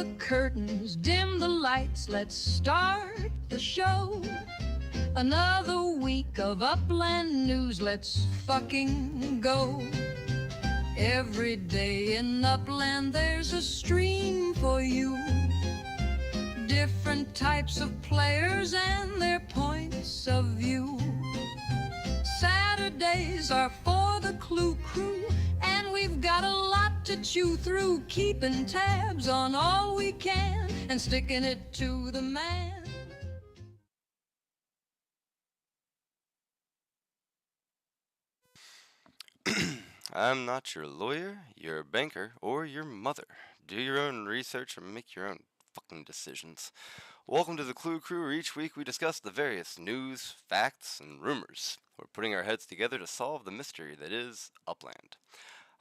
the curtains, dim the lights, let's start the show. Another week of Upland news, let's fucking go. Every day in Upland there's a stream for you. Different types of players and their points of view. Saturdays are for the Clue Crew, and we've got a lot to chew through, keeping tabs on all we can and sticking it to the man. I'm not your lawyer, your banker, or your mother. Do your own research and make your own fucking decisions. Welcome to the Clue Crew, where each week we discuss the various news, facts, and rumors. We're putting our heads together to solve the mystery that is Upland.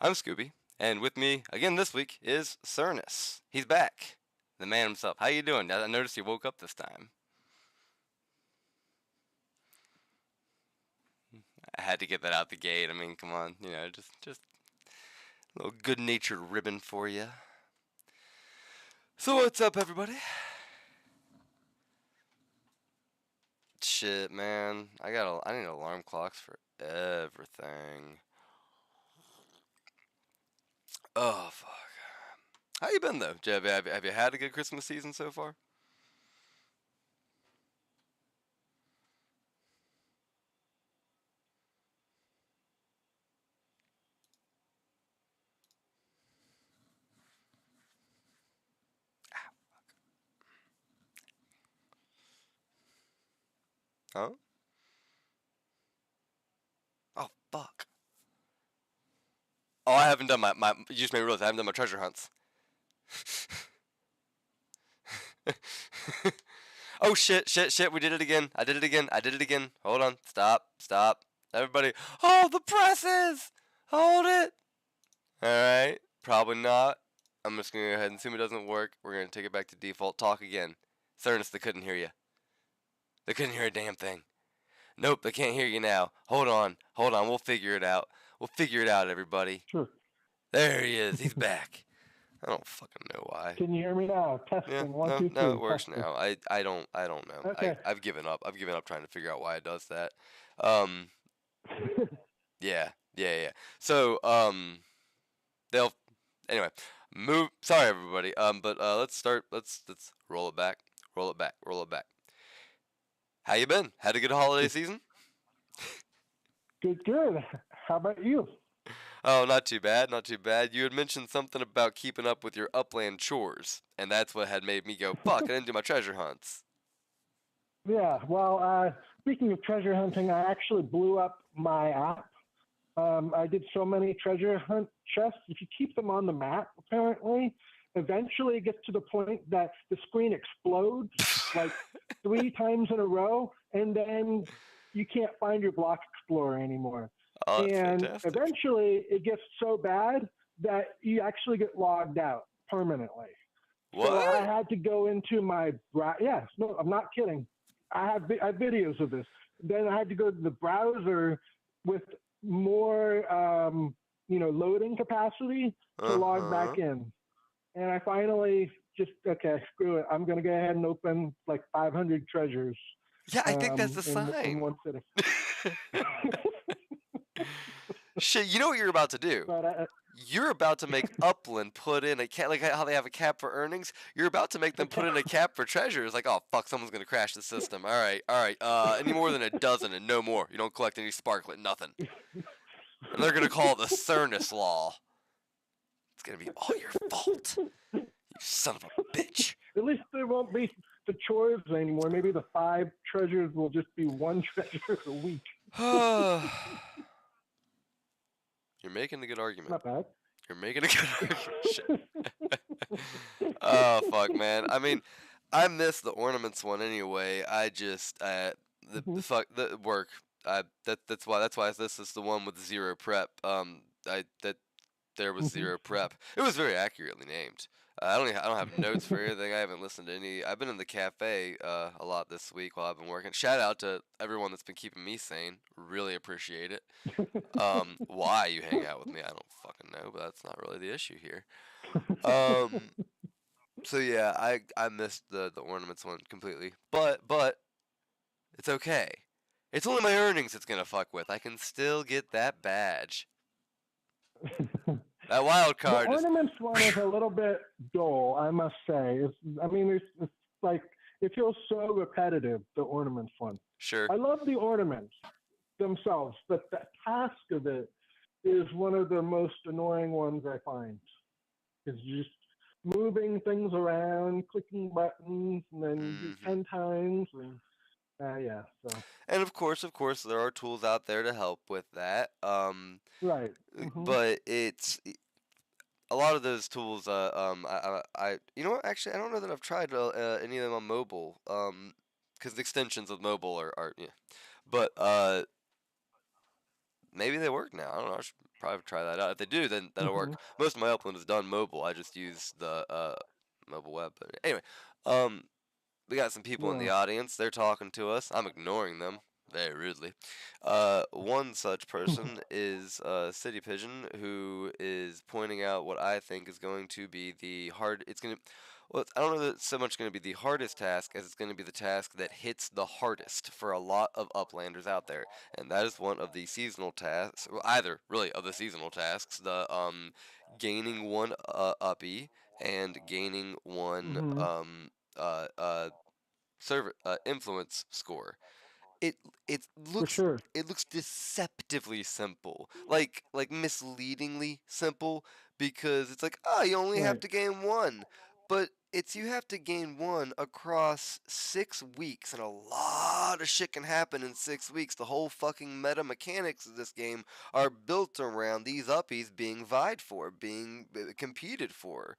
I'm Scooby, and with me again this week is Cernus. He's back, the man himself. How you doing? I noticed you woke up this time. I had to get that out the gate. I mean, come on, just a little good-natured ribbon for you. So what's up, everybody? Shit, man, I need alarm clocks for everything. Oh fuck. How you been though? Have you had a good Christmas season so far? Huh? Oh, fuck. Oh, I haven't done you just made me realize I haven't done my treasure hunts. Oh, shit, we did it again. I did it again. Hold on. Stop. Everybody. Oh, the presses! Hold it! Alright. Probably not. I'm just going to go ahead and assume it doesn't work. We're going to take it back to default. Talk again. Cernus, they couldn't hear you. They couldn't hear a damn thing. Nope, they can't hear you now. Hold on. We'll figure it out. Everybody. Sure. There he is. He's back. I don't fucking know why. Can you hear me now? Testing. Yeah, 1, 2, 3. no, it works testing. now. I don't know. Okay. I've given up. I've given up trying to figure out why it does that. Yeah. So, they'll anyway. Sorry, everybody. But let's start. Let's roll it back. How you been? Had a good holiday season? Good. How about you? Oh, not too bad. You had mentioned something about keeping up with your upland chores, and that's what had made me go, fuck, I didn't do my treasure hunts. Yeah, well, speaking of treasure hunting, I actually blew up my app. I did so many treasure hunt chests. If you keep them on the map, apparently, eventually it gets to the point that the screen explodes like 3 times in a row, and then you can't find your block explorer anymore. Oh, that's and fantastic. Eventually it gets so bad that you actually get logged out permanently. What? So I had to go into my yes, no, I'm not kidding. I have videos of this. Then I had to go to the browser with more loading capacity to log back in. And I finally just, okay, screw it. I'm going to go ahead and open like 500 treasures. Yeah, I think that's a sign. In one sitting. Shit, you know what you're about to do? But you're about to make Upland put in a cap, like how they have a cap for earnings. You're about to make them put in a cap for treasures. Like, oh fuck, someone's gonna crash the system. All right. Any more than a dozen and no more. You don't collect any sparklet, nothing. And they're gonna call it the Cernus Law. It's gonna be all your fault. You son of a bitch. At least there won't be the chores anymore. Maybe the 5 treasures will just be 1 treasure a week. You're making a good argument. Not bad. You're making a good argument. Shit. Oh, fuck, man. I mean, I missed the ornaments one anyway. I just, the work. That's why this is the one with 0 prep. There was 0 prep. It was very accurately named. I don't have notes for anything. I haven't listened to any. I've been in the cafe a lot this week while I've been working. Shout out to everyone that's been keeping me sane. Really appreciate it. Why you hang out with me, I don't fucking know, but that's not really the issue here. So yeah, I missed the ornaments one completely. But it's okay. It's only my earnings it's gonna fuck with. I can still get that badge. That wild The card is ornaments one is a little bit dull, I must say. It's like it feels so repetitive. The ornaments one. sure. I love the ornaments themselves, but the task of it is one of the most annoying ones I find. It's just moving things around, clicking buttons, and then you do Hmm. 10 times, and yeah. So And of course, there are tools out there to help with that. right. Hmm. But it's a lot of those tools. You know what? Actually, I don't know that I've tried any of them on mobile. Because the extensions of mobile are yeah. But maybe they work now. I don't know. I should probably try that out. If they do, then that'll Hmm. work. Most of my upload is done mobile. I just use the mobile web. But anyway, um, we got some people in the Yeah. audience. They're talking to us. I'm ignoring them very rudely. One such person is City Pigeon, who is pointing out what I think is going to be the hard. It's gonna. Well, I don't know that it's so much going to be the hardest task as it's going to be the task that hits the hardest for a lot of uplanders out there, and that is one of the seasonal tasks. Well, either really of the seasonal tasks, the gaining one uppy and gaining one Hmm. uh, uh, influence score. It it For looks sure. it looks deceptively simple, like misleadingly simple, because it's like, oh, you only have Right. to gain one, but it's you have to gain one across 6 weeks, and a lot of shit can happen in 6 weeks. The whole fucking meta mechanics of this game are built around these uppies being vied for, being competed for.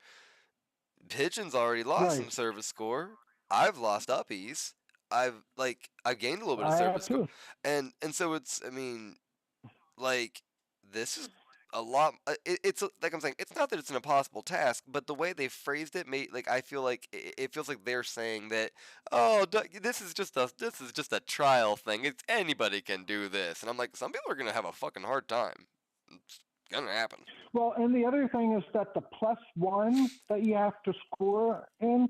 Pigeon's already lost Right. some service score. I've lost uppies. I've gained a little bit of I service have score, too. and so it's I mean like this is a lot. Like I'm saying, it's not that it's an impossible task, but the way they phrased it made like I feel like it feels like they're saying that this is just a trial thing. It's anybody can do this, and I'm like some people are gonna have a fucking hard time. It's gonna happen. Well, and the other thing is that the +1 that you have to score in,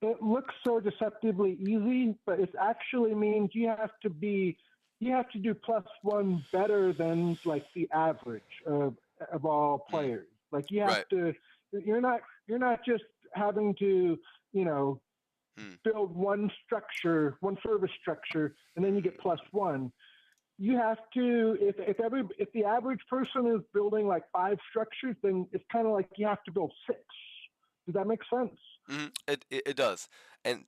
it looks so deceptively easy, but it actually means you have to do +1 better than like the average of all Mm, players. Like you have right. to, you're not just having to, you know, Mm, build one service structure, and then you get +1. You have to, if the average person is building like 5 structures, then it's kind of like you have to build 6. Does that make sense? it does. And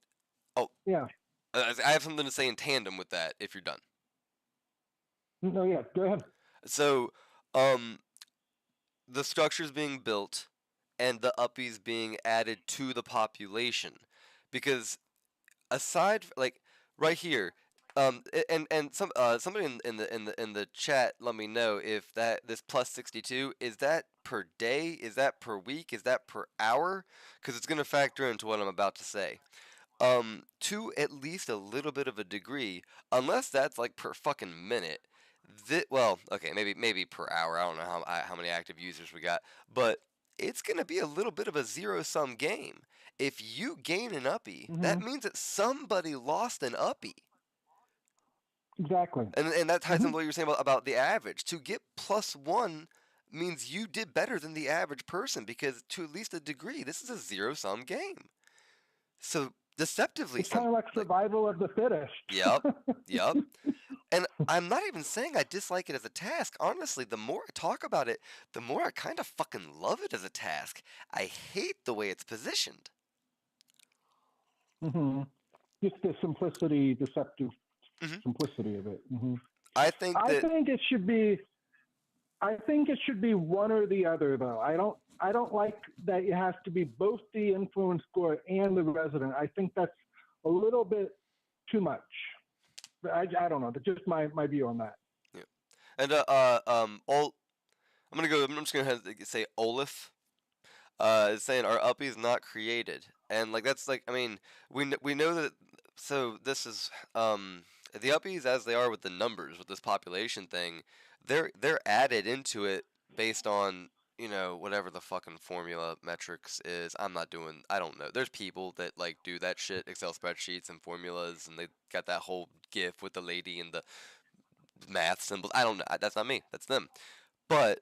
oh, Yeah. I have something to say in tandem with that. If you're done. No, yeah. Go ahead. So, um, the structures being built and the uppies being added to the population, because like right here, and somebody in the chat let me know if this plus 62 is that per day, is that per week, is that per hour, because it's gonna factor into what I'm about to say. To at least a little bit of a degree, unless that's like per fucking minute. Well, okay, maybe per hour. I don't know how many active users we got, but it's gonna be a little bit of a zero sum game. If you gain an uppie, that Hmm. means that somebody lost an uppie. Exactly. And that ties Hmm. into what you were saying about the average. To get +1 means you did better than the average person, because to at least a degree, this is a zero sum game. So deceptively It's kind simple. of like Like, survival of the fittest. yep, yep. And I'm not even saying I dislike it as a task. Honestly, the more I talk about it, the more I kind of fucking love it as a task. I hate the way it's positioned. Hmm. Just the deceptive Hmm. simplicity of it. Hmm. I think I that think it should be. I think it should be one or the other, though. I don't like that it has to be both the influence score and the resident. I think that's a little bit too much. I don't know. That's just my view on that. yeah. And I'm just gonna say Olaf. Is saying our uppies not created, and like that's like I mean we know that. So this is the uppies as they are with the numbers with this population thing. They're added into it based on whatever the fucking formula metrics is. I don't know. There's people that like do that shit, Excel spreadsheets and formulas, and they got that whole GIF with the lady and the math symbols. I don't know. That's not me. That's them. But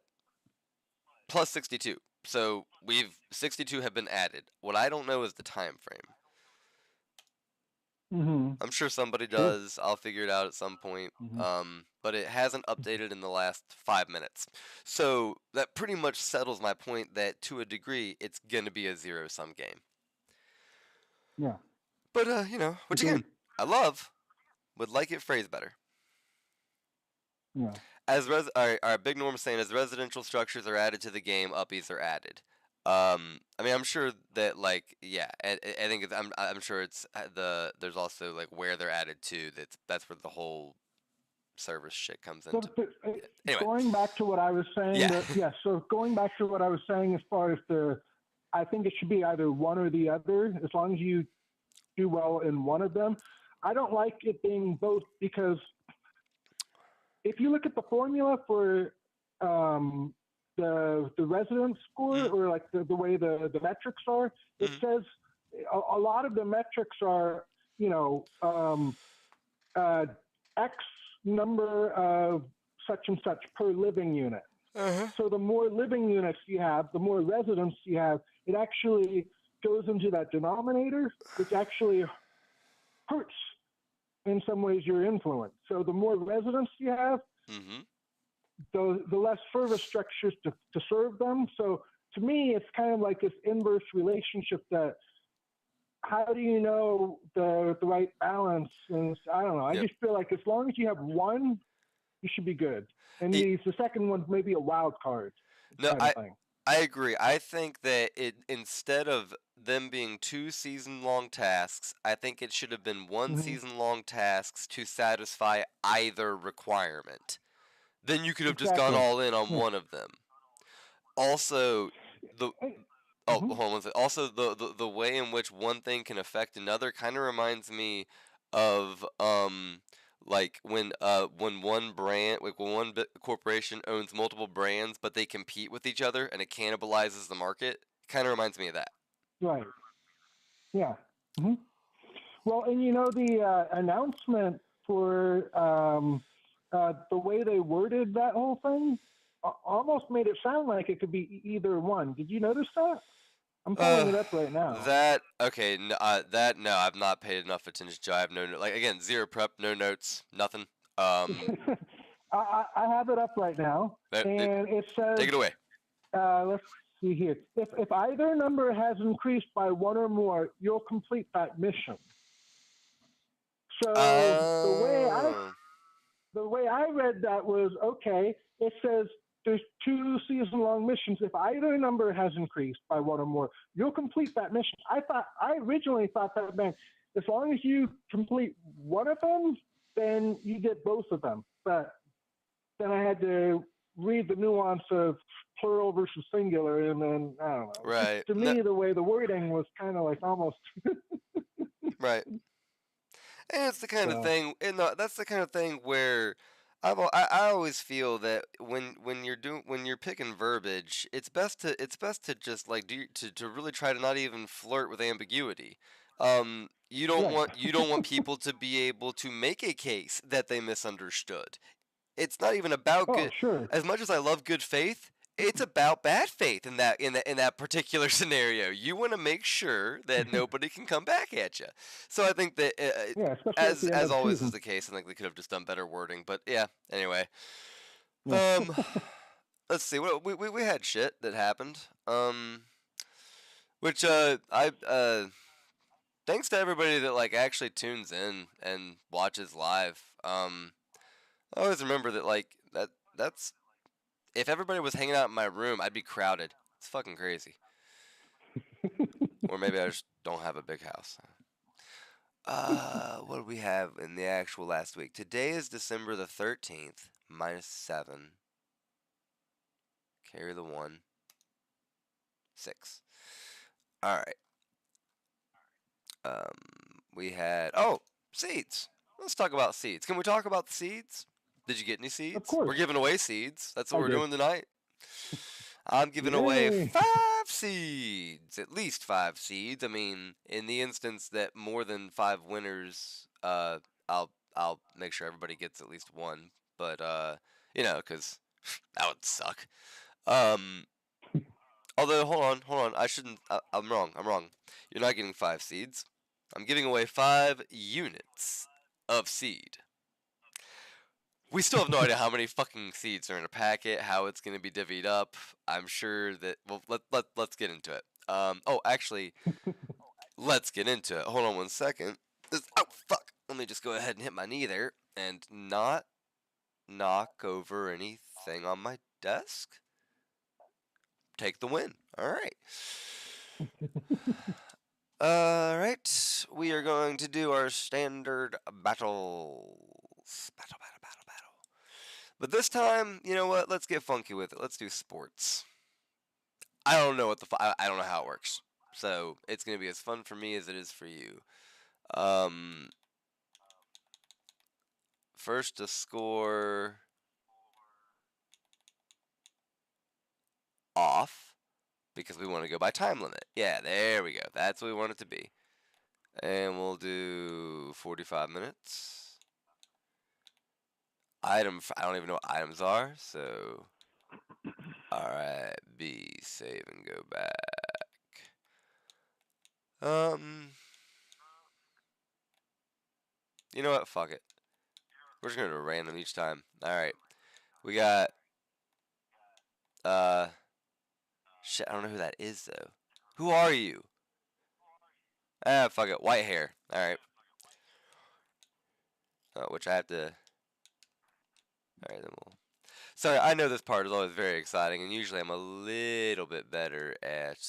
plus 62. So 62 have been added. What I don't know is the time frame. Mm-hmm. I'm sure somebody does. I'll figure it out at some point. Mm-hmm. But it hasn't updated in the last 5 minutes. So that pretty much settles my point that to a degree, it's going to be a zero-sum game. Yeah. But, which again, would like it phrased better. Yeah. As our Big Norm saying, as residential structures are added to the game, Uppies are added. I mean, I'm sure that I think I'm sure it's there's also like where they're added to. That's where the whole service shit comes into. Anyway. Going back to what I was saying, so going back to what I was saying as far as I think it should be either one or the other, as long as you do well in one of them. I don't like it being both, because if you look at the formula for the residence score, or like the way the metrics are, it says a lot of the metrics are, X number of such and such per living unit. So the more living units you have, the more residents you have, it actually goes into that denominator, which actually hurts in some ways your influence. So the more residents you have, the less service structures to serve them. So to me, it's kind of like this inverse relationship that how do you know the right balance? And I don't know. I just feel like as long as you have one, you should be good. And the second one's maybe a wild card. No, I agree. I think that instead of them being 2 season-long tasks, I think it should have been 1 season-long tasks to satisfy either requirement. Then you could have just gone all in on one of them. Also, hold on one second. Also, the way in which one thing can affect another kind of reminds me of like when one brand, like when one corporation owns multiple brands, but they compete with each other and it cannibalizes the market. Kind of reminds me of that. Right. Yeah. Mm-hmm. Well, and the announcement for the way they worded that whole thing almost made it sound like it could be either one. Did you notice that? I'm pulling it up right now. No, I've not paid enough attention to. I have no, again, zero prep, no notes, nothing. I have it up right now, and it says, take it away. Let's see here. If either number has increased by one or more, you'll complete that mission. So the way I read that was, okay, it says there's 2 season-long missions. If either number has increased by one or more, you'll complete that mission. I originally thought that meant as long as you complete one of them, then you get both of them. But then I had to read the nuance of plural versus singular, and then I don't know. Right. To me, the way the wording was kind of like almost right. And it's the kind of thing, that's the kind of thing where I always feel that when you're picking verbiage, it's best to just like to really try to not even flirt with ambiguity. You don't want people to be able to make a case that they misunderstood. It's not even about good. Sure. As much as I love good faith, it's about bad faith in that particular scenario. You want to make sure that nobody can come back at you. So I think that as always is the case, I think they could have just done better wording. But yeah, anyway. Let's see. We had shit that happened. Which thanks to everybody that like actually tunes in and watches live. I always remember that that's if everybody was hanging out in my room, I'd be crowded. It's fucking crazy. Or maybe I just don't have a big house. What do we have in the actual last week? Today is December the 13th, -7. Carry the 1. 6. Alright. We had... Oh! Seeds! Let's talk about seeds. Can we talk about the seeds? Did you get any seeds? Of course. We're giving away seeds. That's what we're doing tonight. I'm giving away Yay. 5 seeds, at least 5 seeds. I mean, in the instance that more than 5 winners, I'll make sure everybody gets at least one. But you know, because that would suck. Um, although hold on, I shouldn't. I'm wrong. I'm wrong. You're not getting 5 seeds. I'm giving away 5 units of seed. We still have no idea how many fucking seeds are in a packet, how it's going to be divvied up. I'm sure that, well, let's get into it. Oh, actually, let's get into it. Hold on one second. Oh, fuck. Let me just go ahead and hit my knee there and not knock over anything on my desk. Take the win. All right. All right. We are going to do our standard battles. Battle. But this time, you know what? Let's get funky with it. Let's do sports. I don't know what I don't know how it works. So it's gonna be as fun for me as it is for you. First to score off because we want to go by time limit. Yeah, there we go. That's what we want it to be. And we'll do 45 minutes. I don't even know what items are, so alright, B, save and go back. You know what? Fuck it. We're just gonna do random each time. Alright. We got shit, I don't know who that is though. Who are you? Ah, fuck it. White hair. Alright. Which I have to. Alright, then we'll. Sorry, I know this part is always very exciting, and usually I'm a little bit better at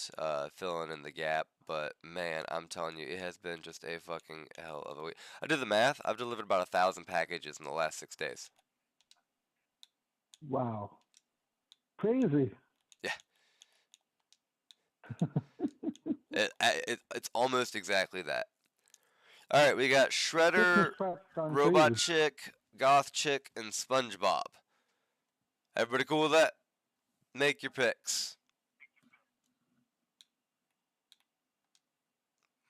filling in the gap, but man, I'm telling you, it has been just a fucking hell of a week. I did the math. I've delivered about 1,000 packages in the last 6 days. Wow. Crazy. Yeah. It's almost exactly that. All right, we got Shredder, Robot Chick, Goth Chick, and SpongeBob. Everybody cool with that? Make your picks.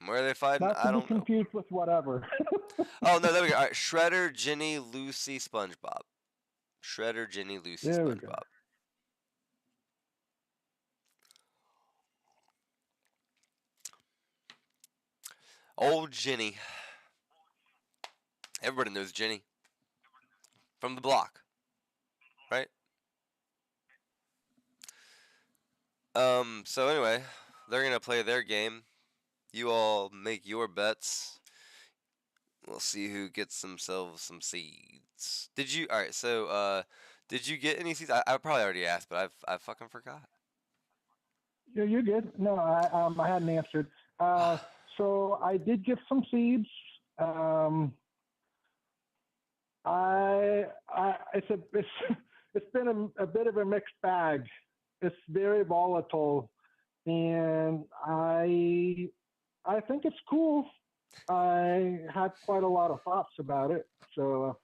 Where are they fighting? Not to I be don't know. confused with whatever. Oh, no, there we go. All right, Shredder, Ginny, Lucy, SpongeBob. Shredder, Ginny, Lucy, There we go. SpongeBob. Old Ginny. Everybody knows Ginny. From the block. Right? So anyway, they're gonna play their game. You all make your bets. We'll see who gets themselves some seeds. Did you? All right. So, did you get any seeds? I probably already asked, but I fucking forgot. Yeah, you're good. No, I hadn't answered. So I did get some seeds. It's been a bit of a mixed bag. It's very volatile, and I think it's cool. I had quite a lot of thoughts about it. So,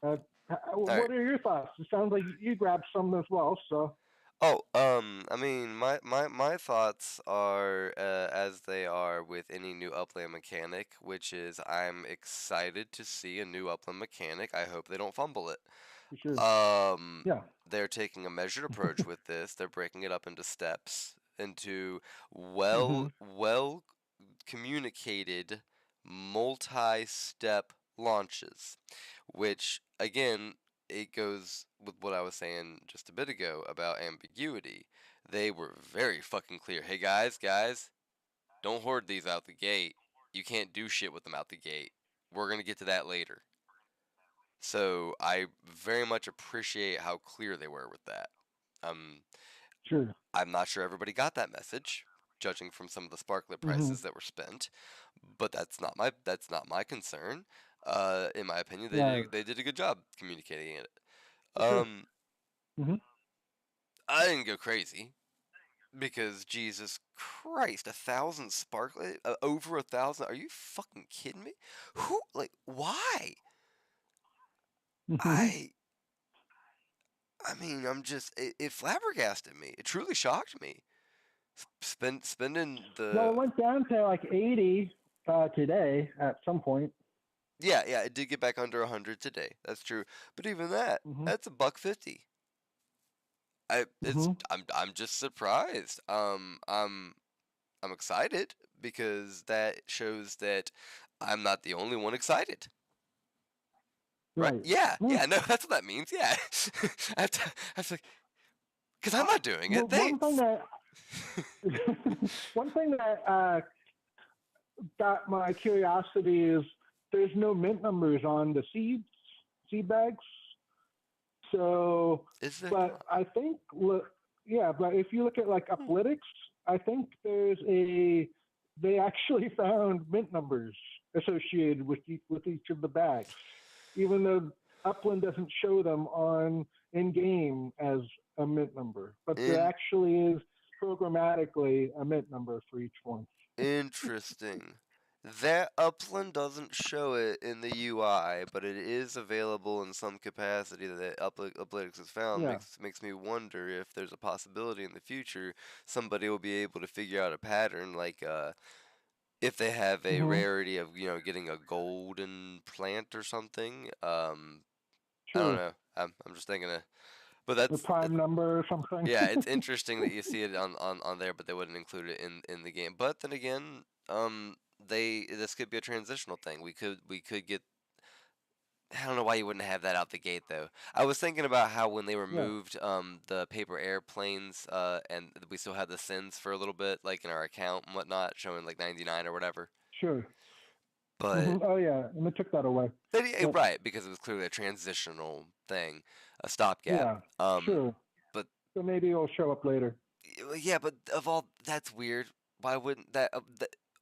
what are your thoughts? It sounds like you grabbed some as well. So. Oh, I mean, my thoughts are as they are with any new upland mechanic, which is I'm excited to see a new upland mechanic. I hope they don't fumble it. Sure. Yeah. They're taking a measured approach with this. They're breaking it up into steps, into well communicated multi-step launches, which again it goes with what I was saying just a bit ago about ambiguity. They were very fucking clear. Hey guys, don't hoard these out the gate. You can't do shit with them out the gate. We're gonna get to that later. So I very much appreciate how clear they were with that. Sure. I'm not sure everybody got that message, judging from some of the sparklet prices that were spent, but that's not my concern. In my opinion, they did a good job communicating it. I didn't go crazy because Jesus Christ, 1,000 sparklet, over 1,000. Are you fucking kidding me? Who, like, why? I mean, it flabbergasted me. It truly shocked me. Spending Well, the it went down to like 80 today at some point. yeah, it did get back under 100 today. That's true. But even that, Hmm. that's $1.50. Hmm. I'm just surprised. I'm excited because that shows that I'm not the only one excited. Right? Right. Yeah, Hmm. yeah, no, that's what that means. Yeah. That's like, because I'm not doing it. Well, one thing Thanks. that one thing that got my curiosity is there's no mint numbers on the seed bags. So, Is there but not? I think yeah, but if you look at like Uplytics, I think they actually found mint numbers associated with each of the bags, even though Upland doesn't show them on in game as a mint number, but there In actually is programmatically a mint number for each one. Interesting. That Upland doesn't show it in the UI, but it is available in some capacity that Uplytics has found. Yeah. Makes me wonder if there's a possibility in the future somebody will be able to figure out a pattern, like if they have a Hmm. rarity of getting a golden plant or something. I don't True. know. I'm just thinking of, but The prime number or something. yeah, it's interesting that you see it on there, but they wouldn't include it in the game. But then again, this could be a transitional thing. We could get. I don't know why you wouldn't have that out the gate though. I was thinking about how when they Yeah. removed the paper airplanes and we still had the sins for a little bit, like in our account and whatnot, showing like 99 or whatever. Sure. But Hmm. Oh yeah, and they took that away. Yep. right, because it was clearly a transitional thing, a stopgap. Yeah. Um, True. but So maybe it'll show up later. yeah, but of all that's weird. Why wouldn't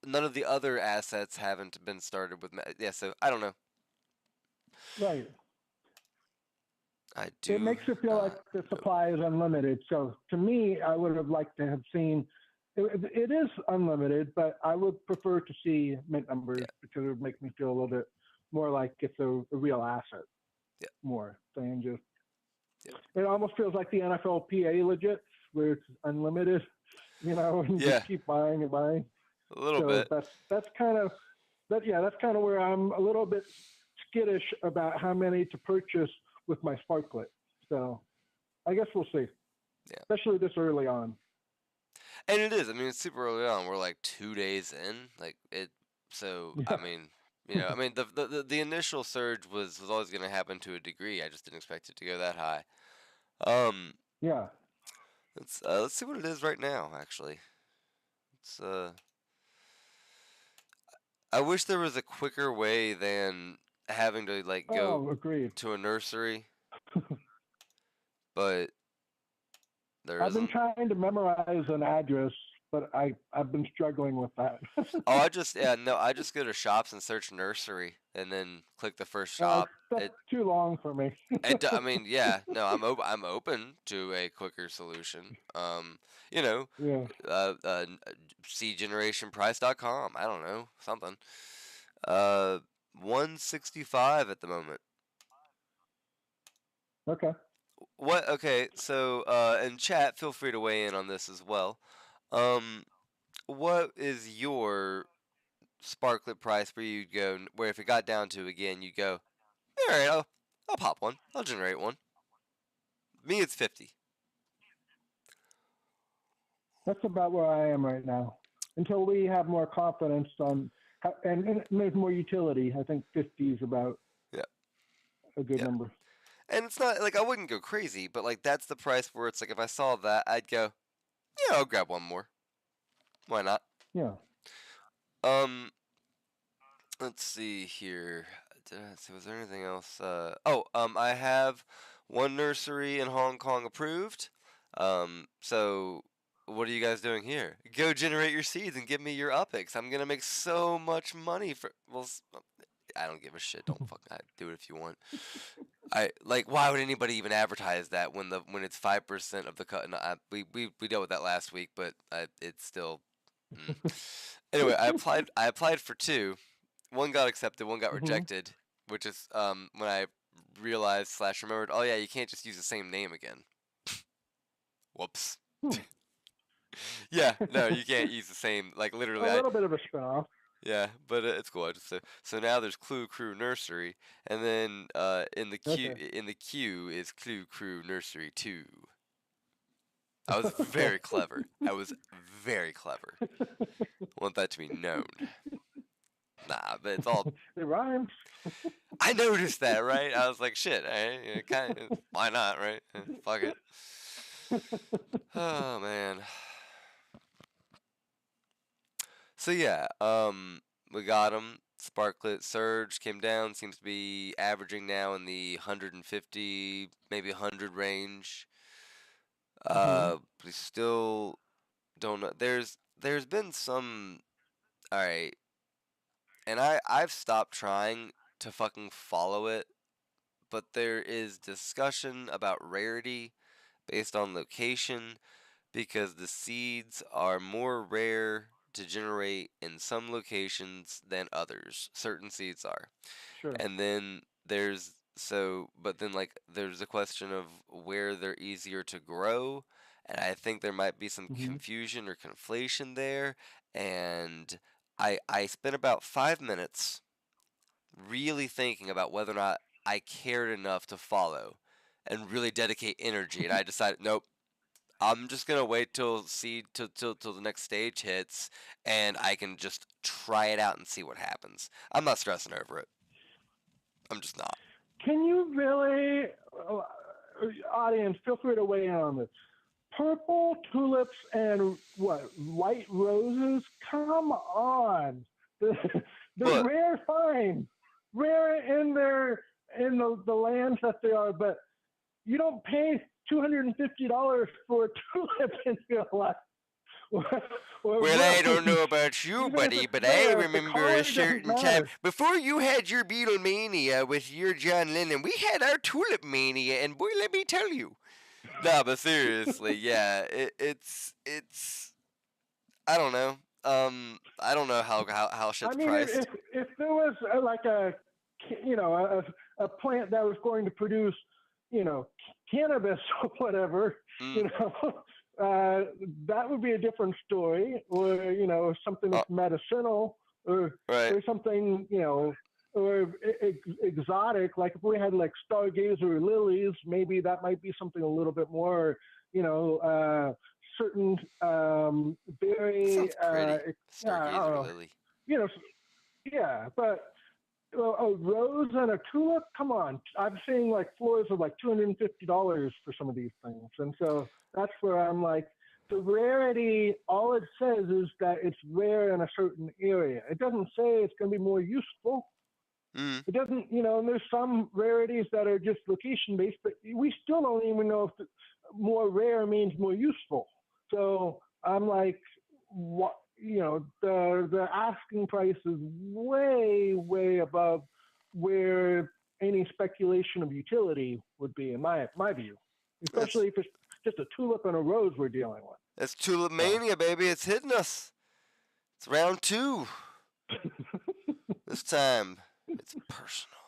none of the other assets haven't been started with yeah, so I don't know. Right. I It do makes it feel like not the know. supply is unlimited. So to me, I would have liked to have seen. It is unlimited, but I would prefer to see mint numbers Yeah, because it would make me feel a little bit more like it's a real asset yeah, more than just. yeah. It almost feels like the NFLPA legit, where it's unlimited, and you Yeah, just keep buying and buying. a little So bit. that's kind of that's kind of where I'm a little bit skittish about how many to purchase with my sparklet. So I guess we'll see, Yeah. especially this early on. And it is. I mean, it's super early on. We're like 2 days in. Like it. So I Yeah. mean, the initial surge was always going to happen to a degree. I just didn't expect it to go that high. Um, Yeah. let's see what it is right now. Actually, it's I wish there was a quicker way than having to like go Oh, agreed. to a nursery, but there I've been isn't. trying to memorize an address, but I've been struggling with that. Oh, I just go to shops and search nursery and then click the first shop. That's too long for me. I mean, yeah, no, I'm open to a quicker solution. You know, Yeah. cgenerationprice.com. I don't know, something. Uh, 165 at the moment. Okay. What? Okay, so in chat, feel free to weigh in on this as well. Um, what is your sparklet price where you'd go, where if it got down to again, you'd go, all right, I'll pop one, I'll generate one. Me, it's 50. That's about where I am right now. Until we have more confidence on, and there's more utility. I think 50 is about Yeah, a good yeah. number. And it's not like I wouldn't go crazy, but like that's the price where it's like if I saw that, I'd go, yeah, I'll grab one more. Why not? Yeah. Um, let's see here. Was there anything else? I have one nursery in Hong Kong approved. So what are you guys doing here? Go generate your seeds and give me your Uppies. I'm gonna make so much money for. Well, I don't give a shit. Don't do it if you want. Why would anybody even advertise that when it's 5% of the cut? No, we dealt with that last week, but it's still. Anyway, I applied for two. One got accepted, one got Hmm. rejected, which is when I realized / remembered, oh yeah, you can't just use the same name again. Whoops. Yeah, no, you can't use the same, like literally. A little bit of a spin-off. Yeah, but it's cool. So now there's Clue Crew Nursery, and then in the queue is Clue Crew Nursery 2. I was very clever. I was very clever. Want that to be known. Nah, but it's all. It rhymes. I noticed that, right? I was like, shit. Why not, right? Fuck it. Oh man. So yeah, we got him. Sparklet Surge came down. Seems to be averaging now in the 150, maybe 100 range. We still don't know. There's been some. All right, and I've stopped trying to fucking follow it, but there is discussion about rarity based on location because the seeds are more rare to generate in some locations than others. Certain seeds are. Sure. And then but then like there's a question of where they're easier to grow, and I think there might be some confusion or conflation there. And I spent about 5 minutes really thinking about whether or not I cared enough to follow and really dedicate energy, and I decided nope. I'm just gonna wait till the next stage hits, and I can just try it out and see what happens. I'm not stressing over it. I'm just not. Can you really, audience, feel free to weigh in on this. Purple tulips and white roses? Come on. They're rare finds. Rare in the lands that they are, but you don't pay $250 for a tulip in your life. Well, I don't know about you, buddy, but I remember a certain time before you had your Beatlemania with your John Lennon. We had our tulip mania, and boy, let me tell you. No, but seriously, yeah, it's. I don't know. I don't know how shit's priced. If there was like a plant that was going to produce, cannabis or whatever, that would be a different story, or something that's medicinal, or something, or exotic. Like if we had like stargazer lilies, maybe that might be something a little bit more, certain very stargazer lily. Yeah, but a rose and a tulip, come on. I'm seeing like floors of like $250 for some of these things. And so that's where I'm like, the rarity, all it says is that it's rare in a certain area. It doesn't say it's going to be more useful. It doesn't, and there's some rarities that are just location based, but we still don't even know if more rare means more useful. So I'm like, what? The asking price is way, way above where any speculation of utility would be, in my view. Especially if it's just a tulip and a rose we're dealing with. It's tulip mania, baby. It's hitting us. It's round 2. This time, it's personal.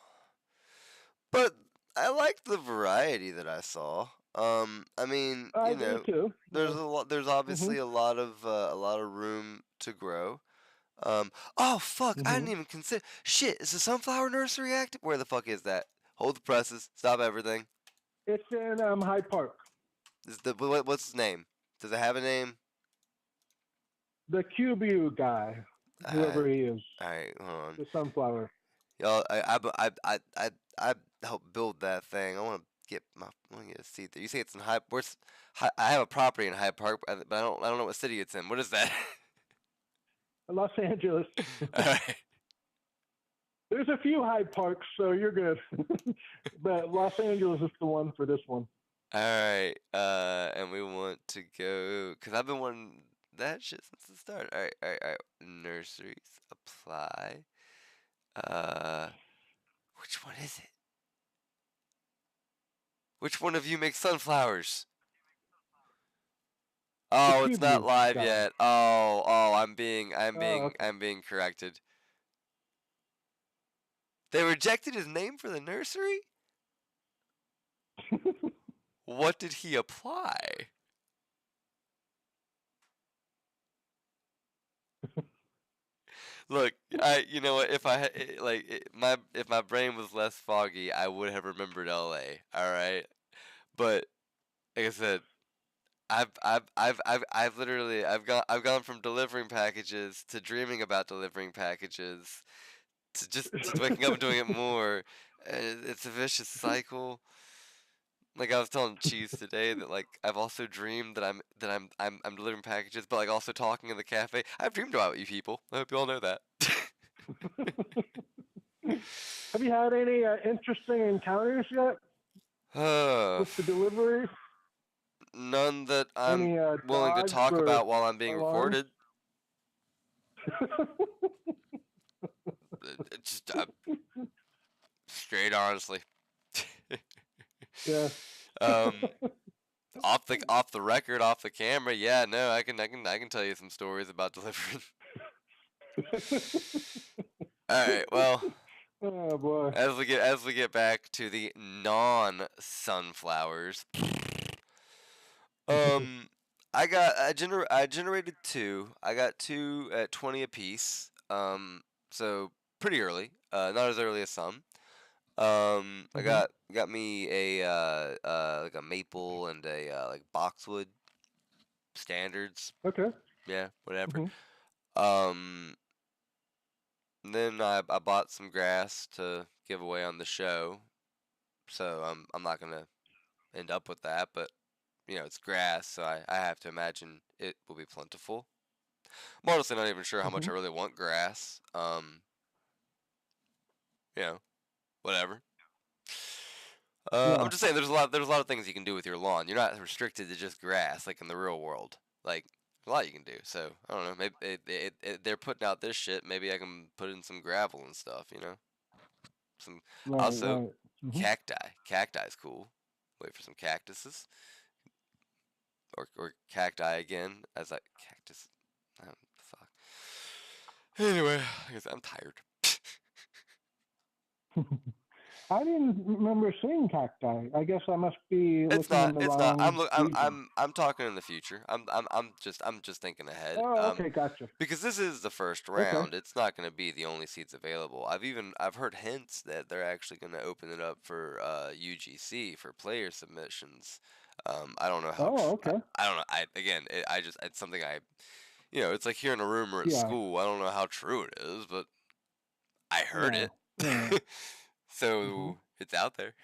But I liked the variety that I saw. I mean, do too. There's a lot. There's obviously a lot of room to grow. Oh fuck! I didn't even consider. Shit, is the sunflower nursery active? Where the fuck is that? Hold the presses. Stop everything. It's in Hyde Park. Is what's his name? Does it have a name? The QBU guy, whoever he is. All right, hold on. The sunflower. Y'all, I helped build that thing. I want to get a seat there. You say it's in Hyde. I have a property in Hyde Park, but I don't know what city it's in. What is that? Los Angeles. All right. There's a few Hyde Parks, so you're good. But Los Angeles is the one for this one. All right. And we want to go because I've been wanting that shit since the start. All right. Nurseries apply. Which one is it? Which one of you makes sunflowers? Oh, it's not live yet. Oh, I'm being corrected. They rejected his name for the nursery? What did he apply? Look, you know what? If I if my brain was less foggy, I would have remembered L.A. All right, but like I said, I've gone from delivering packages to dreaming about delivering packages to just to waking up and doing it more. It's a vicious cycle. Like I was telling Cheese today that like I've also dreamed that I'm delivering packages, but like also talking in the cafe. I've dreamed about you people. I hope you all know that. Have you had any interesting encounters yet with the delivery? None that I'm Any willing to dogs talk or about while I'm being alarms? recorded. Just straight honestly. Yeah. Off the record, off the camera, yeah, no, I can tell you some stories about delivering. All right, well, Oh boy. as we get back to the non-sunflowers, I generated two. I got two at 20 apiece. So pretty early. Not as early as some. I got me a like a maple and a like boxwood standards. Okay. Yeah, whatever. Mhm. Then I bought some grass to give away on the show. So I'm not gonna end up with that, but you know it's grass, so I have to imagine it will be plentiful. I'm honestly not even sure how much I really want grass. You know, whatever. Yeah. I'm just saying there's a lot of things you can do with your lawn. You're not restricted to just grass like in the real world. Like a lot you can do. So I don't know. Maybe they're putting out this shit. Maybe I can put in some gravel and stuff. You know, some Right. also Right. Mhm. cacti. Cacti's cool. Wait for some cactuses or cacti again as like cactus. Fuck. Anyway, I guess I'm tired. I didn't remember seeing cacti. I guess I must be It's looking in not. the It's not. wrong region. I'm talking in the future. I'm just thinking ahead. Oh, okay, gotcha. Because this is the first Okay. round. It's not going to be the only seats available. I've heard hints that they're actually going to open it up for UGC for player submissions. I don't know how. Oh, okay. I don't know. It's something it's like hearing a rumor at Yeah. school. I don't know how true it is, but I heard Yeah. it. Yeah. So it's out there.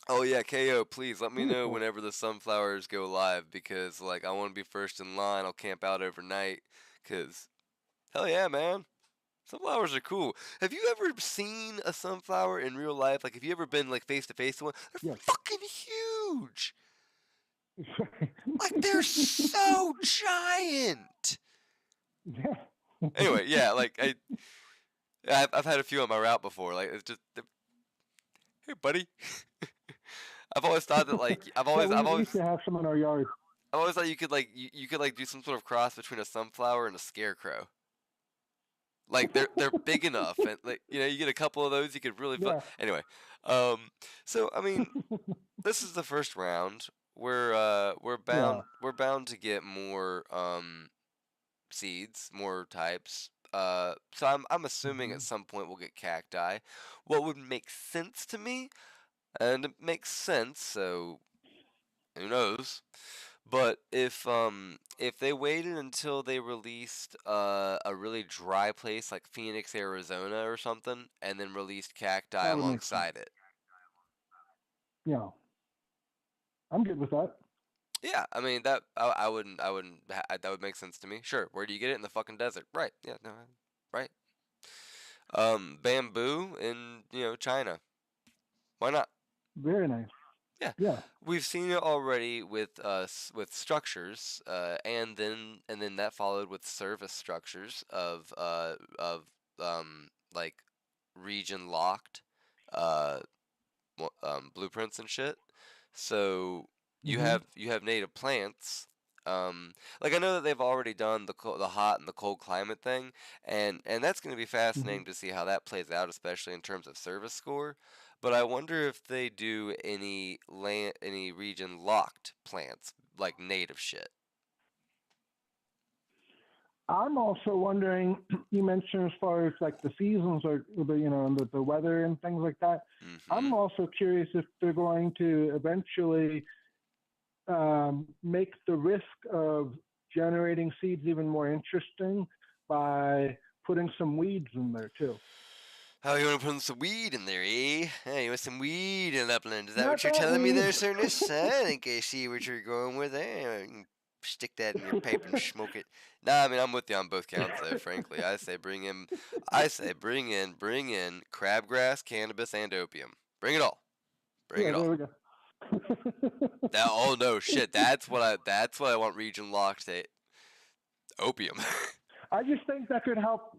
Oh yeah, KO, please let me know Beautiful. whenever the sunflowers go live because like I want to be first in line. I'll camp out overnight cuz hell yeah, man. Sunflowers are cool. Have you ever seen a sunflower in real life? Like have you ever been like face to face with one? They're Yes. fucking huge. Like they're so giant. Yeah. Anyway, yeah, like I've had a few on my route before. Like it's just hey buddy. I've always thought that like Yeah, we used to have some in our yard. I've always thought you could like you could like do some sort of cross between a sunflower and a scarecrow. Like they're big enough and like you get a couple of those you could really Yeah. anyway. So I mean this is the first round. Yeah. We're bound to get more seeds, more types. So I'm assuming at some point we'll get cacti. What would make sense to me, and it makes sense, so who knows? But if they waited until they released a really dry place like Phoenix, Arizona or something, and then released cacti That would make sense. alongside it. Yeah. I'm good with that. Yeah, I mean that that would make sense to me. Sure, where do you get it in the fucking desert? Right. Yeah, no, right. Bamboo in, China. Why not? Very nice. Yeah. Yeah. We've seen it already with with structures, and then that followed with service structures of like region locked uh blueprints and shit. So you have native plants. Like I know that they've already done the hot and the cold climate thing, and that's going to be fascinating to see how that plays out, especially in terms of service score. But I wonder if they do any region locked plants, like native shit. I'm also wondering. You mentioned as far as like the seasons or the weather and things like that. Mm-hmm. I'm also curious if they're going to eventually make the risk of generating seeds even more interesting by putting some weeds in there too. Oh, you want to put some weed in there, eh? Hey, you want some weed in Upland? Is that what Not you're that telling me weed. there, Cernus? I think I see what you're going with there. You can stick that in your pipe and smoke it. Nah, I mean, I'm with you on both counts, though, frankly. Bring in crabgrass, cannabis, and opium. Bring it all. Bring Yeah, it there all. we go. Oh no, shit. That's what I want region locked to opium. I just think that could help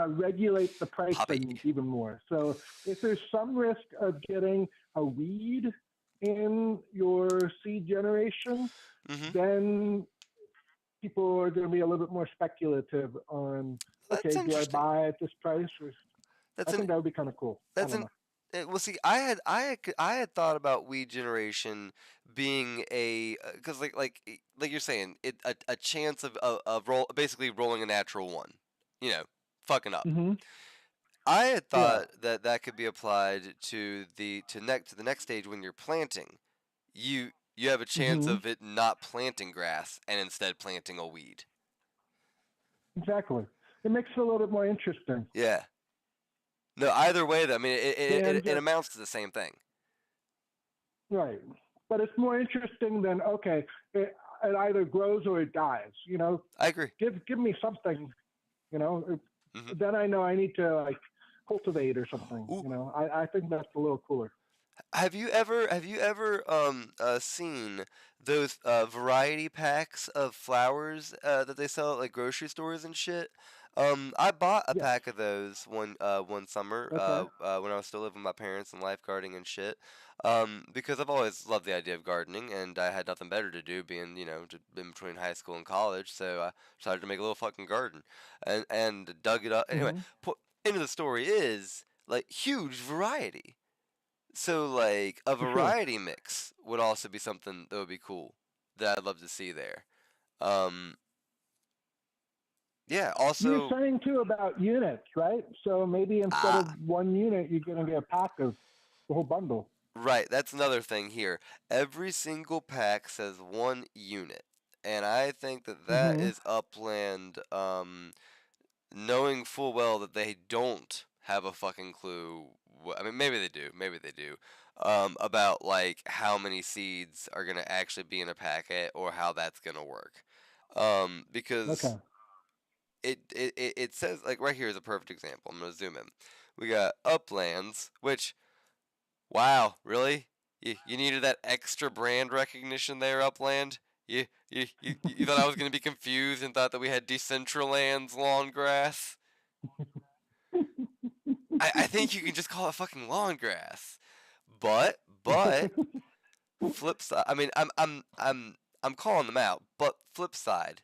regulate the pricing Poppy. even more. So if there's some risk of getting a weed in your seed generation, Mm-hmm. then people are going to be a little bit more speculative on, That's okay, do I interesting. buy at this price? Or, That's I an think that would be kind of cool. I That's don't an know. well. See, I had thought about weed generation being because like you're saying a chance of basically rolling a natural one, you know, fucking up. Mm-hmm. I had Yeah, thought that could be applied to the next stage when you're planting. You have a chance mm-hmm. of it not planting grass and instead planting a weed. Exactly. It makes it a little bit more interesting. Yeah. No, either way, though, I mean, And it amounts to the same thing. right. But it's more interesting than, okay, it either grows or it dies. I agree. Give me something. You know, Hmm. then I know I need to like cultivate or something. Ooh, I think that's a little cooler. have you ever seen those variety packs of flowers that they sell at like grocery stores and shit? I bought a Yes. pack of those one summer Okay. when I was still living with my parents and lifeguarding and shit. Because I've always loved the idea of gardening and I had nothing better to do being just in between high school and college, so I decided to make a little fucking garden and dug it up. Anyway, Mm-hmm. into the story is like huge variety. So, like, a For sure. variety mix would also be something that would be cool that I'd love to see there. Um, yeah, You were also, saying too about units, right? So maybe instead ah, of one unit, you're going to get a pack of the whole bundle. right, that's another thing here. Every single pack says one unit, and I think that Mm-hmm. is Upland, knowing full well that they don't have a fucking clue. I mean, maybe they do. About like how many seeds are gonna actually be in a packet or how that's gonna work. Because Okay. it says like right here is a perfect example. I'm gonna zoom in. We got Uplands, which wow, really? You needed that extra brand recognition there, Upland? You thought I was gonna be confused and thought that we had Decentraland's lawn grass? I think you can just call it fucking lawn grass. But flip side. I mean, I'm calling them out. But flip side.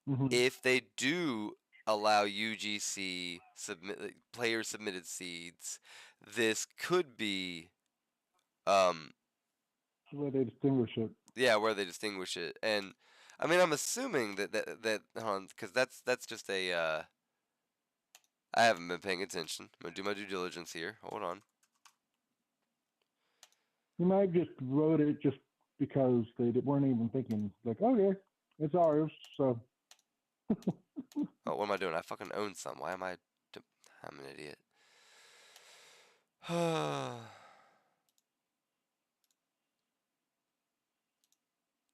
Mm-hmm. If they do allow UGC player submitted seeds, this could be um Where they distinguish it. yeah where they distinguish it. And I mean, I'm assuming that because that's just a I haven't been paying attention. I'm gonna do my due diligence here. Hold on. You might just wrote it just because they weren't even thinking, like, okay, it's ours. So, Oh, what am I doing? I fucking own some. Why am I? I'm an idiot.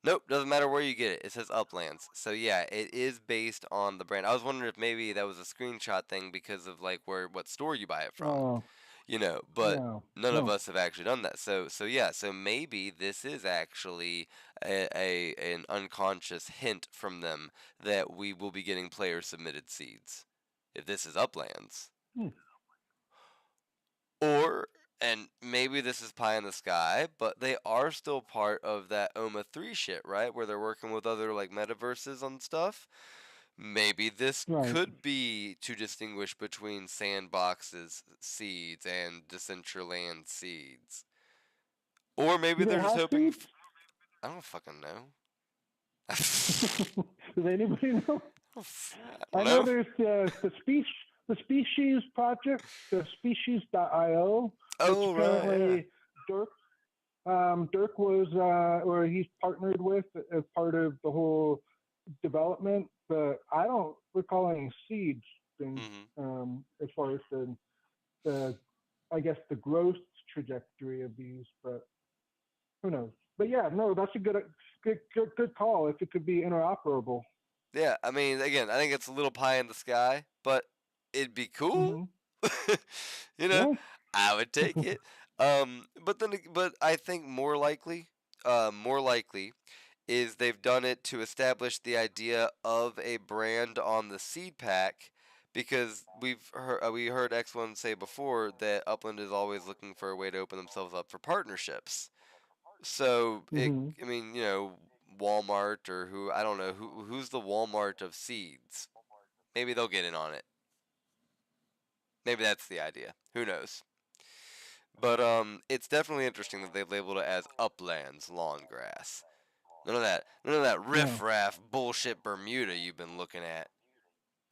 Nope, doesn't matter where you get it. It says Uplands. So yeah, it is based on the brand. I was wondering if maybe that was a screenshot thing because of like what store you buy it from. oh, But no, none of no. us have actually done that. So yeah, so maybe this is actually an unconscious hint from them that we will be getting player submitted seeds. If this is Uplands. Hmm. Or, and maybe this is pie in the sky, but they are still part of that OMA 3 shit, right? Where they're working with other like metaverses on stuff. Maybe this Right. could be to distinguish between Sandbox's seeds and Decentraland seeds. Or maybe Do they they're just have hoping. seeds? I don't fucking know. Does anybody know? I I don't know know. there's the species project, the species.io, which Oh, right, yeah. apparently Dirk was, or he's partnered with as part of the whole development, but I don't recall any seeds thing, Mm-hmm. as far as the, I guess the growth trajectory of these, but who knows? But yeah, no, that's a good call. If it could be interoperable. Yeah, I mean, again, I think it's a little pie in the sky, but it'd be cool. Hmm. You know, Yeah. I would take it. But I think more likely is they've done it to establish the idea of a brand on the seed pack, because we heard X1 say before that Upland is always looking for a way to open themselves up for partnerships. So Hmm. I mean, Walmart or I don't know who's the Walmart of seeds. Maybe they'll get in on it. Maybe that's the idea. Who knows? But it's definitely interesting that they've labeled it as Uplands Lawn Grass. None of that Yeah. riff-raff bullshit Bermuda you've been looking at.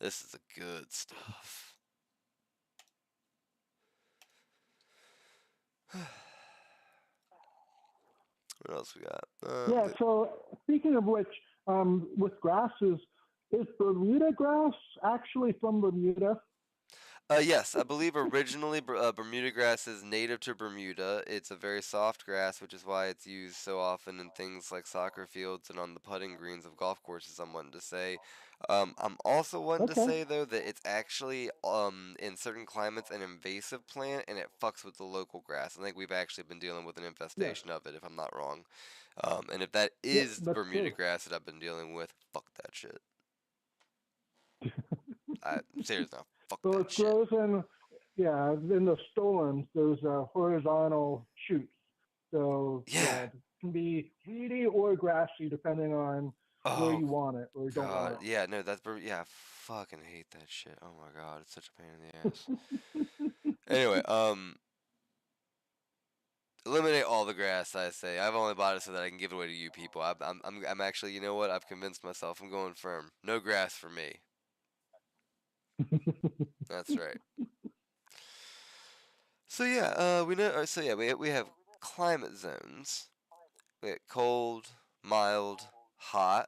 This is the good stuff. What else we got? Yeah. So speaking of which, with grasses, is Bermuda grass actually from Bermuda? Yes, I believe originally Bermuda grass is native to Bermuda. It's a very soft grass, which is why it's used so often in things like soccer fields and on the putting greens of golf courses, I'm wanting to say. I'm also wanting to Okay. say, though, that it's actually, in certain climates, an invasive plant, and it fucks with the local grass. I think we've actually been dealing with an Yes. infestation of it, if I'm not wrong. And if that Yep. is the That's Bermuda true. grass that I've been dealing with, fuck that shit. Seriously, no, fuck So that it shit. grows in the stolons, those horizontal shoots. So Yeah. yeah, it can be weedy or grassy depending on where Oh you want it or don't want God, yeah, no, yeah, I fucking hate that shit. Oh my God, it's such a pain in the ass. it. Anyway, eliminate all the grass. I say I've only bought it so that I can give it away to you people. I'm actually, you know what? I've convinced myself. I'm going firm. No grass for me. That's right. So yeah, we know. So yeah, we have climate zones. We get cold, mild, hot,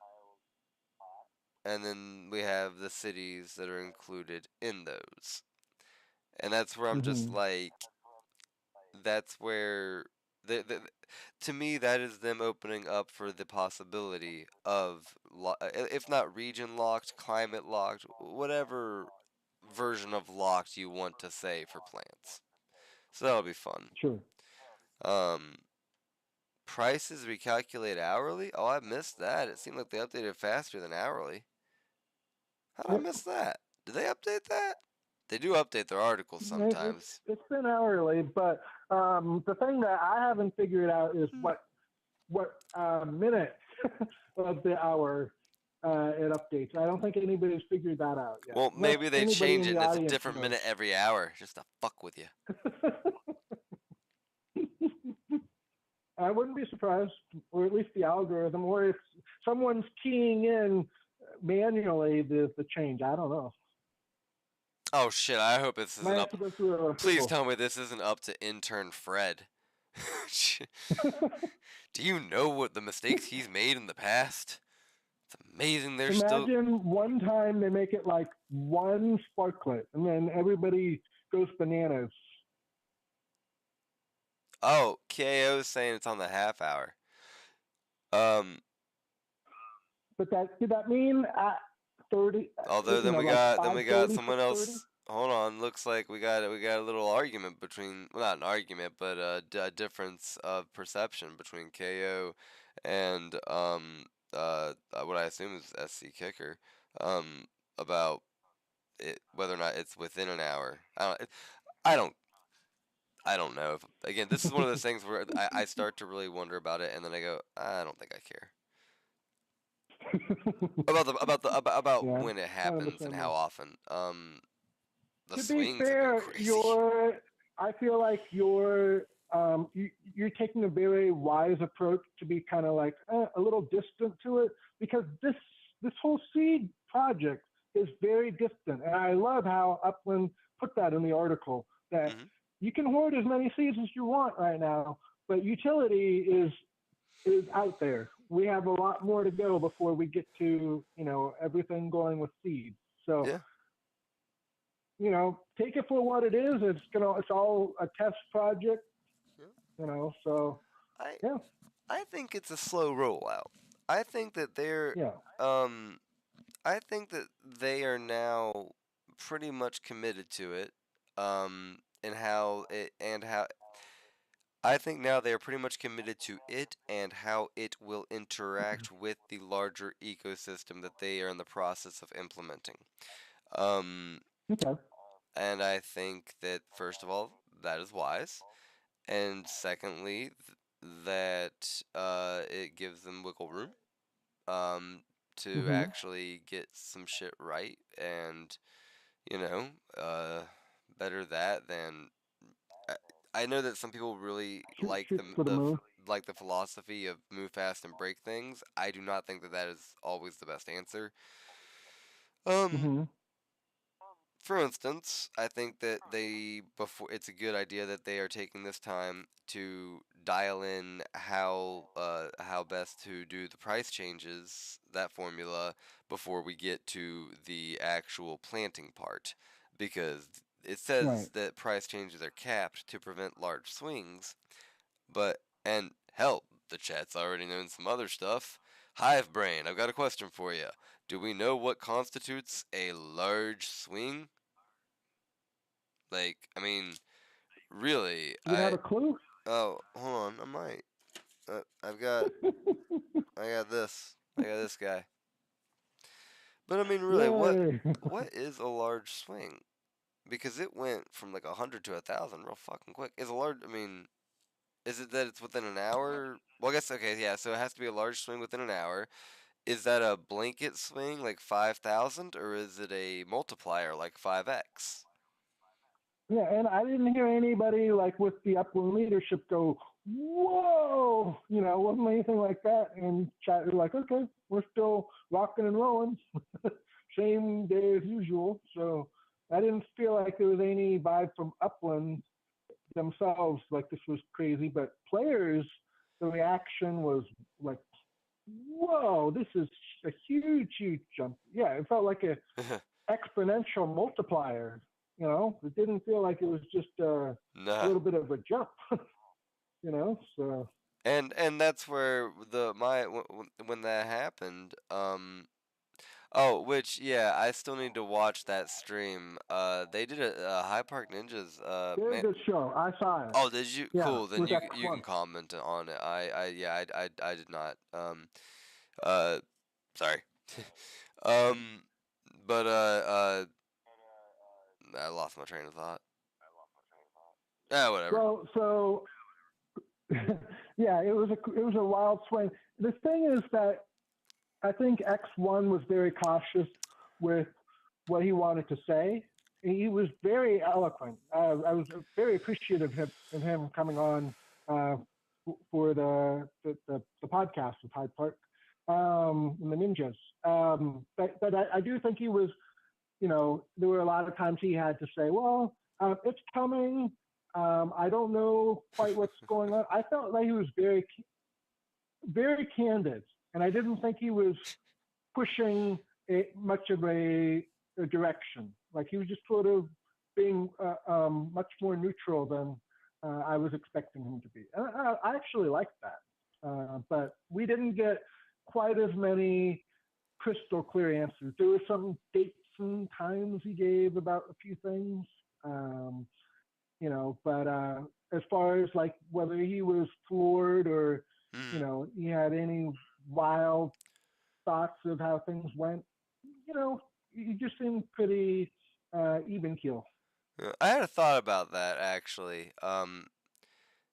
and then we have the cities that are included in those. And that's where I'm just Hmm. like, that's where to me that is them opening up for the possibility of if not region locked, climate locked, whatever version of locked you want to say for plants. So that'll be fun. Sure. Um, prices recalculate hourly. Oh, I missed that. It seemed like they updated faster than hourly. How did I Yep. miss that? Did they update that? They do update their articles sometimes. It's been hourly, but the thing that I haven't figured out is what minute of the hour it updates. I don't think anybody's figured that out yet. Well, Unless maybe they anybody change in it the and it's a audience different knows. minute every hour just to fuck with you. I wouldn't be surprised, or at least the algorithm, or if someone's keying in manually the change. I don't know. Oh shit, I hope this isn't Might have up. to go through an Please approval. tell me this isn't up to intern Fred. Do you know what the mistakes he's made in the past? It's amazing they're still. Imagine one time they make it like one sparklet, and then everybody goes bananas. Oh, KO is saying it's on the half hour. Um, But did that mean at 30? although Like then we 5:30, got someone 6:30? else. Hold on, looks like we got a little argument between, well, not an argument, but a difference of perception between KO and what I assume is SC Kicker, about whether or not it's within an hour. I don't I don't know. Again, this is one of those things where I start to really wonder about it, and then I go, I don't think I care. about Yeah, when it kind of the happens and same how way. often. The To be swings have been fair, crazy. I feel like you're taking a very wise approach to be kind of like a little distant to it because this whole seed project is very distant, and I love how Upland put that in the article that Hmm. you can hoard as many seeds as you want right now, but utility is out there. We have a lot more to go before we get to everything going with seeds. So Yeah. take it for what it is. It's all a test project, Yeah. so I yeah, I think it's a slow rollout. I think that they're yeah. um I think that they are now pretty much committed to it. And how I think now they are pretty much committed to it and how it will interact with the larger ecosystem that they are in the process of implementing. Um, Okay. and I think that first of all, that is wise, and secondly, that it gives them wiggle room um, to Mm-hmm. actually get some shit right, and you know, uh, better that than I I know that some people really like Shoot for the moon. like the philosophy of move fast and break things. I do not think that that is always the best answer. Um, Mm-hmm. for instance, I think that before it's a good idea that they are taking this time to dial in how best to do the price changes, that formula, before we get to the actual planting part, because it Right. says that price changes are capped to prevent large swings, but and hell, the chat's already known some other stuff. Hive Brain, I've got a question for you. Do we know what constitutes a large swing? Like, I mean, really, You have a clue? oh, hold on, I might. I got this. I got this guy. But I mean, really, Yay. what is a large swing? Because it went from like 100 to 1,000 real fucking quick. Is a large, I mean, is it that it's within an hour? Well, I guess, okay, yeah, so it has to be a large swing within an hour. Is that a blanket swing like 5,000, or is it a multiplier like 5x? Yeah, and I didn't hear anybody like with the Upland leadership go, "Whoa!" Wasn't anything like that. And chat was like, "Okay, we're still rocking and rolling, same day as usual." So I didn't feel like there was any vibe from Upland themselves like this was crazy, but players, the reaction was like, "Whoa, this is a huge, huge jump." Yeah, it felt like a exponential multiplier. It didn't feel like it was just a Nah. little bit of a jump. So And that's where when that happened, oh, which yeah, I still need to watch that stream. They did a High Park Ninjas. very Man, good show. I saw it. oh, did you? Yeah, Cool. Then with you can X1. comment on it. Yeah, I did not. Uh, sorry. um, but I lost my train of thought. Ah, whatever. Well, so yeah, it was a wild swing. The thing is that I think X1 was very cautious with what he wanted to say. He was very eloquent. I was very appreciative of him coming on uh, for the podcast with Hyde Park and the Ninjas. But I do think he was, there were a lot of times he had to say, well, it's coming. I don't know quite what's going on. I felt like he was very, very candid, and I didn't think he was pushing much of a direction. Like he was just sort of being much more neutral than I was expecting him to be. And I actually liked that. But we didn't get quite as many crystal clear answers. There were some dates and times he gave about a few things. Um, but as far as like whether he was floored or, Hmm. he had any wild thoughts of how things went, you know, he just seemed pretty even keel. I had a thought about that actually.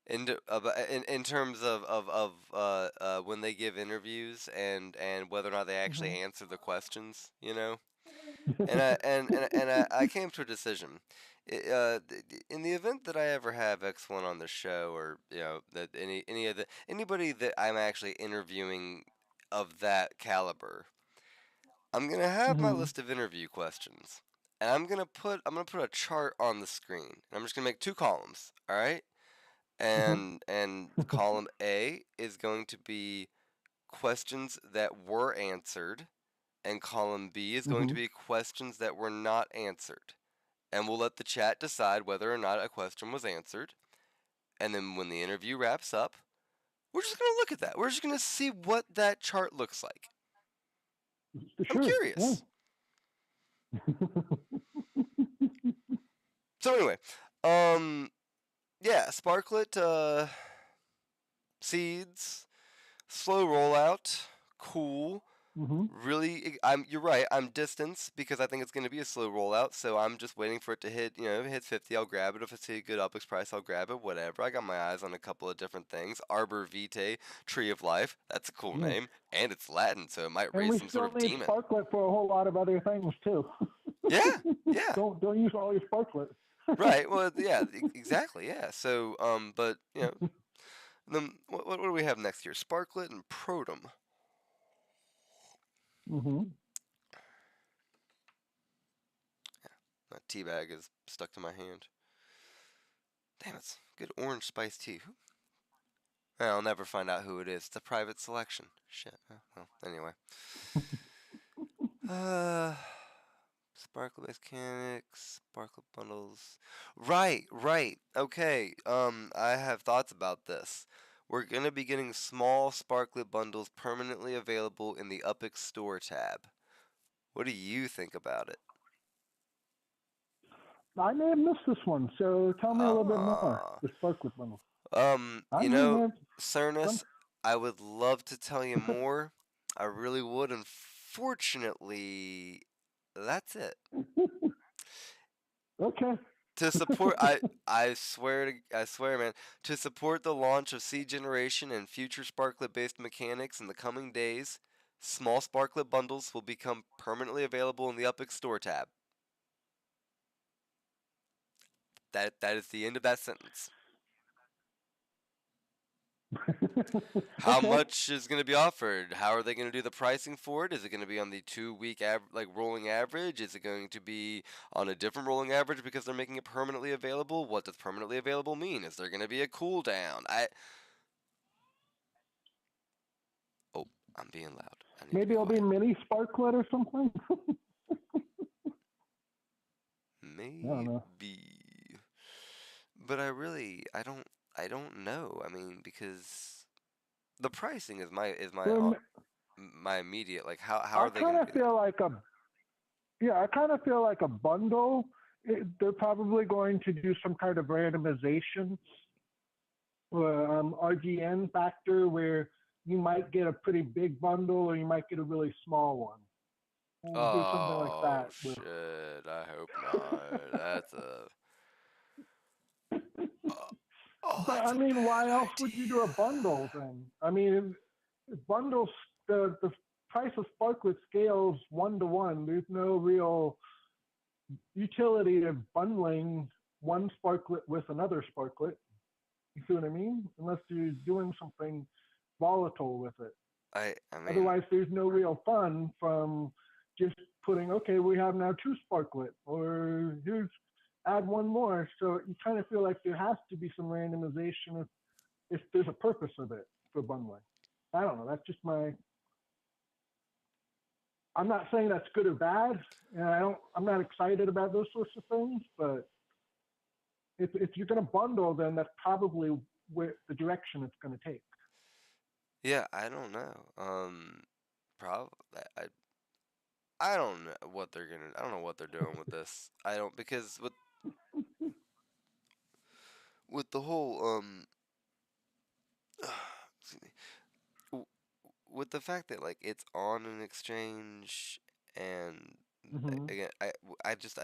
in terms of when they give interviews and whether or not they actually answer the questions, you know. And I came to a decision. In the event that I ever have X1 on the show, or that anybody that I'm actually interviewing of that caliber, I'm gonna have my list of interview questions, and I'm gonna put a chart on the screen. And I'm just gonna make two columns. All right, and column A is going to be questions that were answered, and column B is going to be questions that were not answered. And we'll let the chat decide whether or not a question was answered. And then when the interview wraps up, we're just going to look at that. We're just going to see what that chart looks like. I'm curious. So anyway, yeah, Sparklet seeds, slow rollout, cool. Really, you're right. I'm distance because I think it's going to be a slow rollout. So I'm just waiting for it to hit. If it hits 50, I'll grab it. If it's a good Uppies price, I'll grab it. Whatever. I got my eyes on a couple of different things. Arbor Vitae, Tree of Life. That's a cool name, and it's Latin, so it might raise some sort of demon. And we still need Sparklet for a whole lot of other things too. Yeah, yeah. Don't use all your Sparklet. Right. Well, yeah, exactly. Yeah. So, but then what do we have next here? Sparklet and Protum. Mm-hmm. Yeah, my tea bag is stuck to my hand. Damn, it's good orange spiced tea. I'll never find out who it is. It's a private selection. Shit. Well, anyway. Sparklet mechanics, Sparklet bundles. Right. Okay. I have thoughts about this. We're gonna be getting small Sparklet bundles permanently available in the Uppies store tab. What do you think about it? I may have missed this one, so tell me a little bit more. The Sparklet bundle. Cernus, I would love to tell you more. I really would. Unfortunately, that's it. Okay. To support, I swear, man, to support the launch of Seed Generation and future Sparklet-based mechanics in the coming days, small Sparklet bundles will become permanently available in the Uppies store tab. That is the end of that sentence. How much is going to be offered? How are they going to do the pricing for it? Is it going to be on the 2-week rolling average? Is it going to be on a different rolling average because they're making it permanently available? What does permanently available mean? Is there going to be a cooldown? I'm being loud. Maybe it'll be mini Sparklet or something. Maybe. I don't know. But I don't know. I mean, because the pricing is my immediate, like, how are they going to do I kind of feel like a bundle. They're probably going to do some kind of randomization, RGN factor, where you might get a pretty big bundle or you might get a really small one. We'll do something like that. Shit! I hope not. That's a. But I mean, why else would you do a bundle then? I mean, bundles, the price of Sparklet scales 1-to-1. There's no real utility of bundling one Sparklet with another Sparklet. You see what I mean? Unless you're doing something volatile with it. I mean, otherwise, there's no real fun from just putting, okay, we have now 2 Sparklet, or here's add one more. So you kind of feel like there has to be some randomization if there's a purpose of it for bundling. I don't know. That's just I'm not saying that's good or bad, and I'm not excited about those sorts of things, but if you're going to bundle, then that's probably where the direction it's going to take. Yeah, I don't know. Probably I don't know what they're gonna. I don't know what they're doing with this. I don't, because with the whole excuse me, with the fact that, like, it's on an exchange, and again, I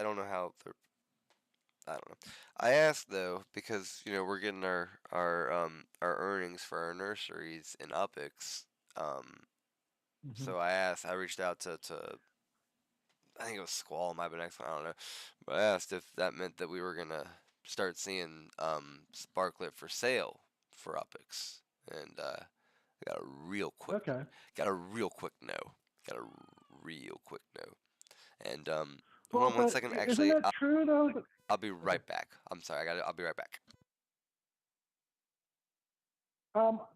don't know how they're. I don't know. I asked though because we're getting our earnings for our nurseries in Uppies. Um, Hmm. so I reached out to I think it was Squall, might be next one, I don't know. But I asked if that meant that we were gonna start seeing Sparklet for sale for Uppies, and got a real quick Okay. got a real quick no, got a real quick no, and hold Well, on one but second. isn't Actually, that true though? I'll be Okay. right back. I'm sorry, I'll be right back.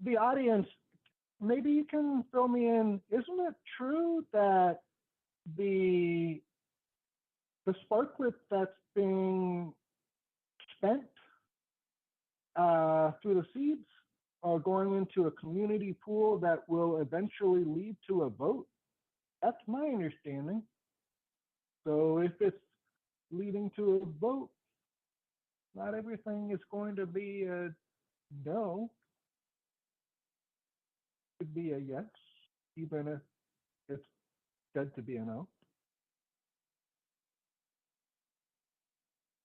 The audience, maybe you can fill me in. Isn't it true that the the sparklet that's being spent through the seeds are going into a community pool that will eventually lead to a vote? That's my understanding. So if it's leading to a vote, not everything is going to be a no. It could be a yes, even if it's said to be a no.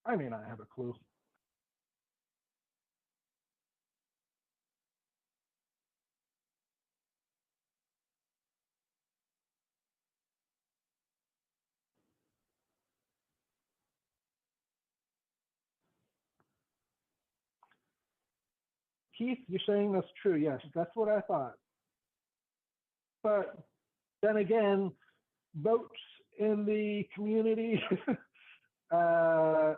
I may not have a clue. Keith, you're saying that's true. Yes, that's what I thought. But then again, votes in the community uh,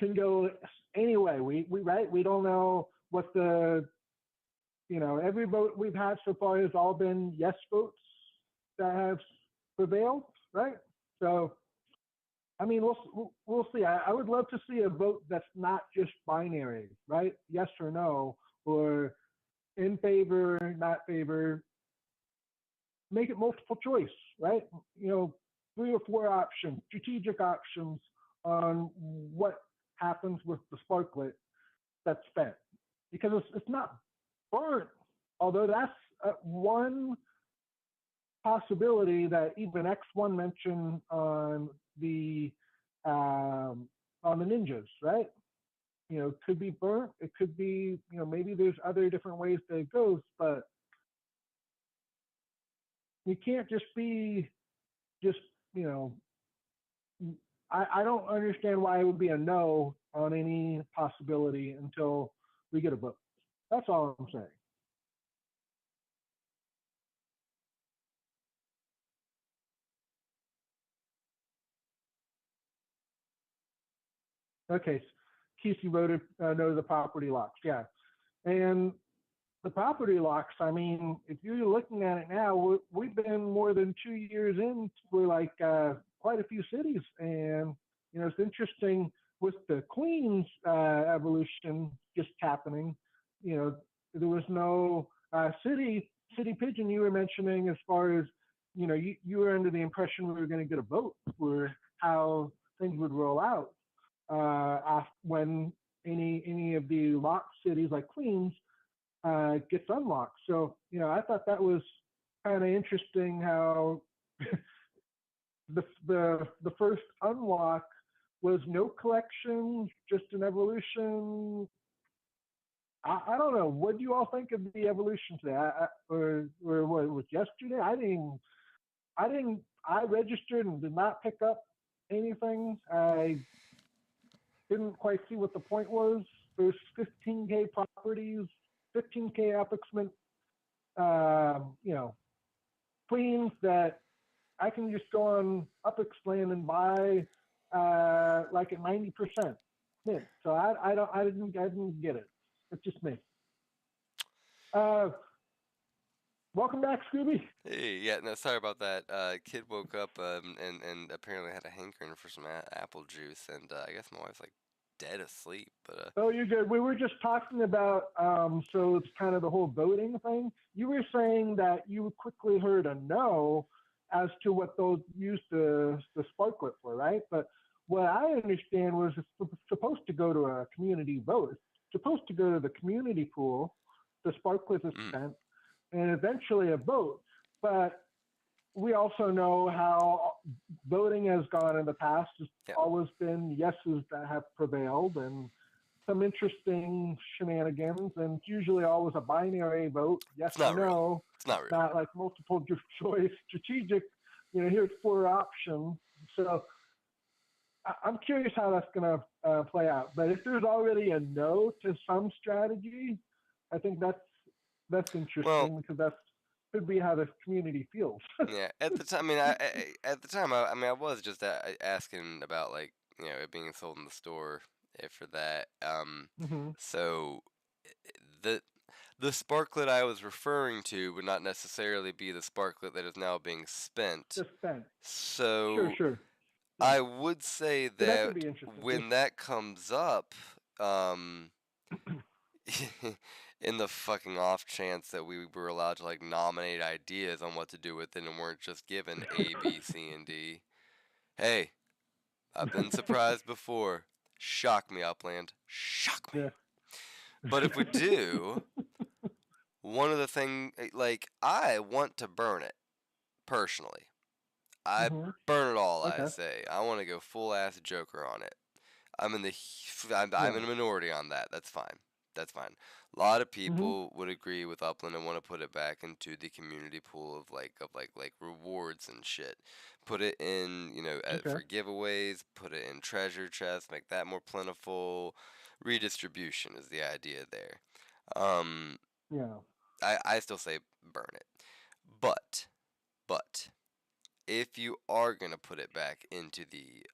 can go anyway. We right. We don't know what every vote we've had so far has all been yes votes that have prevailed, right? So I mean, we'll see. I would love to see a vote that's not just binary, right? Yes or no, or in favor, not favor. Make it multiple choice, right? 3 or 4 options, strategic options on what happens with the sparklet that's spent, because it's not burnt. Although that's one possibility that even X1 mentioned um, on the ninjas, right? Could be burnt. It could be, maybe there's other different ways that it goes, but you can't just be just, you know, I don't understand why it would be a no on any possibility until we get a vote. That's all I'm saying. Okay, Kesey voted no to the property locks. Yeah, and the property locks. I mean, if you're looking at it now, we've been more than 2 years in for like quite a few cities, and it's interesting with the Queens evolution just happening. There was no city pigeon you were mentioning as far as you were under the impression we were going to get a vote for how things would roll out when any of the locked cities like Queens gets unlocked. So I thought that was kind of interesting how the first unlock was no collection, just an evolution. I don't know. What do you all think of the evolution today? Or what it was yesterday? I registered and did not pick up anything. I didn't quite see what the point was. There's 15K properties, 15K applicants, Queens that I can just go on Uppies and buy like at 90%. Yeah. So I didn't get it. It's just me. Uh, Welcome back, Scooby. Hey, yeah, no, sorry about that. Kid woke up and apparently had a hankering for some apple juice, and I guess my wife's like dead asleep. But Oh, you're good. We were just talking about so it's kind of the whole voting thing. You were saying that you quickly heard a no as to what those used the sparklet for, right? But what I understand was it's supposed to go to a community vote. It's supposed to go to the community pool. The sparklet is spent, and eventually a vote. But we also know how voting has gone in the past. It's Yeah. always been yeses that have prevailed, and some interesting shenanigans. And it's usually always a binary vote, yes It's not or real. no. It's not real. Not like multiple choice strategic. Here's 4 options. So I'm curious how that's going to play out. But if there's already a no to some strategy, I think that's interesting because that could be how the community feels. Yeah, at the time, I mean, at the time, I was just asking about like it being sold in the store for that. Mm-hmm. So the the sparklet I was referring to would not necessarily be the sparklet that is now being spent. Just spent. So Sure. I would say So that that could be interesting. when that comes up, in the fucking off chance that we were allowed to like nominate ideas on what to do with it and weren't just given A, B, C, and D. Hey, I've been surprised before. Shock me, Upland. Shock me. Yeah. But if we do, one of the things, like, I want to burn it, personally. I Mhm. burn it all, I Okay. say. I want to go full ass Joker on it. I'm in Yeah. in a minority on that. That's fine. That's fine. A lot of Mhm. people would agree with Upland and want to put it back into the community pool of like rewards and shit. Put it in, Okay. for giveaways. Put it in treasure chests. Make that more plentiful. Redistribution is the idea there. Yeah. I still say burn it, but if you are gonna put it back into the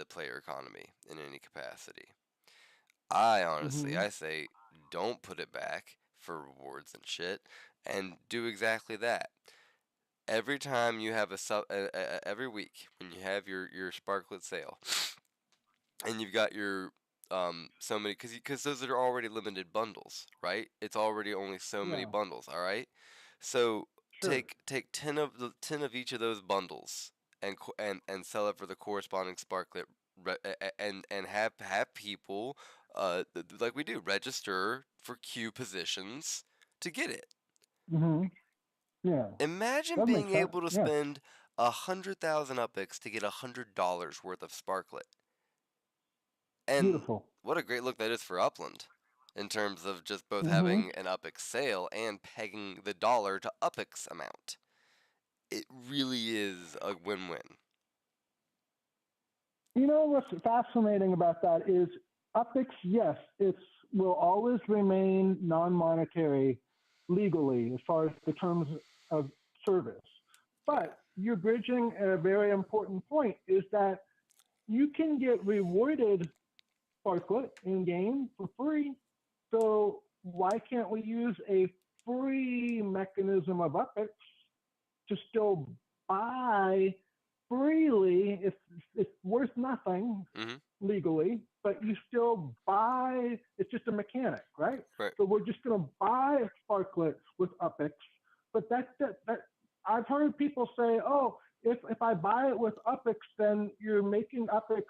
player economy in any capacity, I honestly, Mhm. I say don't put it back for rewards and shit, and do exactly that. Every time you have every week when you have your sparklet sale, and you've got your so many because those are already limited bundles, right? It's already only so many Yeah. bundles, all right? So Sure. take 10 of each of those bundles and sell it for the corresponding sparklet and have people like we do register for queue positions to get it. Mhm. Yeah. Imagine That makes being sense. able to Yeah. spend 100,000 Upix to get $100 worth of sparklet. And Beautiful. what a great look that is for Upland in terms of just both Mhm. having an Upix sale and pegging the dollar to Upix amount. It really is a win-win. What's fascinating about that is Upix, yes, it will always remain non-monetary legally as far as the terms of service. Yeah. But you're bridging a very important point is that you can get rewarded sparklet in game for free. So why can't we use a free mechanism of Upix to still buy freely? It's worth nothing Mm-hmm. legally, but you still buy. It's just a mechanic, right? Right. So we're just going to buy a sparklet with Upix. But that I've heard people say, oh, if I buy it with Upix, then you're making Upix,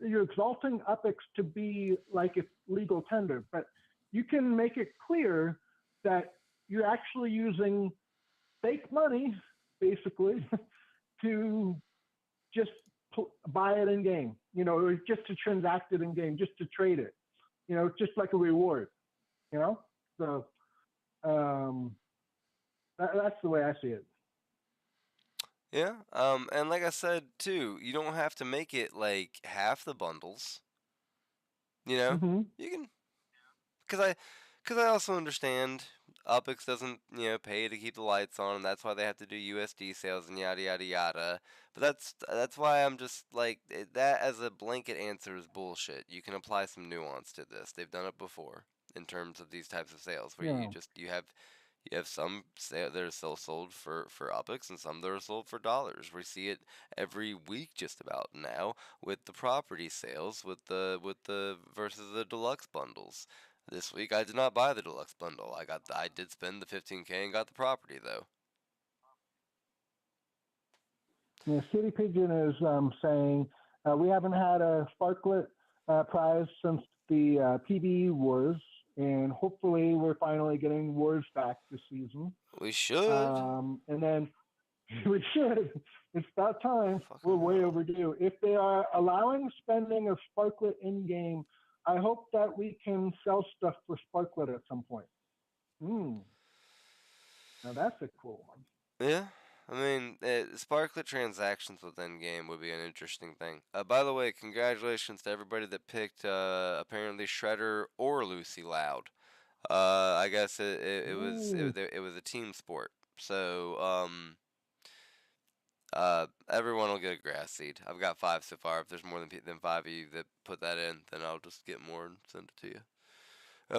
you're exalting Upix to be like it's legal tender. But you can make it clear that you're actually using fake money, basically, to just buy it in game, or just to transact it in game, just to trade it, just like a reward, So that's the way I see it. Yeah. And like I said too, you don't have to make it like half the bundles. Mm-hmm. You can, cause I also understand Upix doesn't pay to keep the lights on, and that's why they have to do USD sales and yada yada yada. But that's why I'm just like that as a blanket answer is bullshit. You can apply some nuance to this. They've done it before in terms of these types of sales where Yeah. you have some that are still sold for Upix and some that are sold for dollars. We see it every week just about now with the property sales with the versus the deluxe bundles. This week I did not buy the deluxe bundle. I did spend the 15K and got the property though. City Pigeon is saying we haven't had a sparklet prize since the PB Wars, and hopefully we're finally getting Wars back this season. We should. And then We should. It's about time. We're way hell. overdue. If they are allowing spending of Sparklet in game, I hope that we can sell stuff for Sparklet at some point. Now that's a cool one. Yeah. I mean, Sparklet transactions within game would be an interesting thing. By the way, congratulations to everybody that picked apparently Shredder or Lucy Loud. I guess it was it was a team sport. So everyone will get a grass seed. I've got 5 so far. If there's more than 5 of you that put that in, then I'll just get more and send it to you.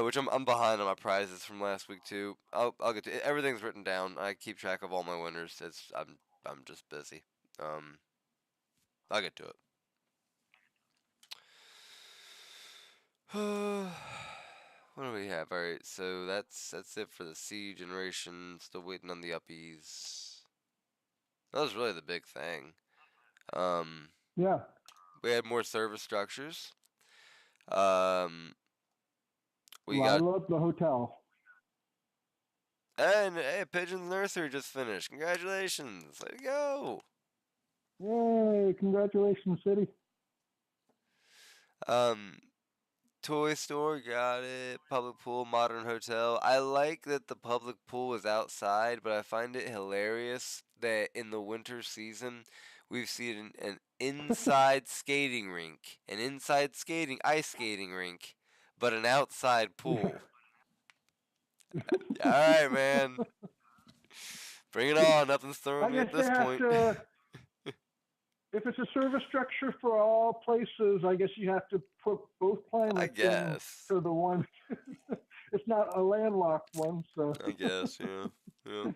Which I'm behind on my prizes from last week too. I'll get to it. Everything's written down. I keep track of all my winners. I'm just busy. I'll get to it. What do we have? All right, so that's it for the C generation. Still waiting on the Uppies. That was really the big thing. Yeah. We had more service structures. We I got love the hotel. and hey, Pigeon's nursery just finished. Congratulations! There you go. Yay! Congratulations, City. Toy store, got it. Public pool, modern hotel. I like that the public pool is outside, but I find it hilarious that in the winter season we've seen an inside skating rink, an inside ice skating rink, but an outside pool. All right, man. Bring it on. Nothing's throwing me at this point. If it's a service structure for all places, I guess you have to put both climates to the one. It's not a landlocked one, so. I guess, yeah.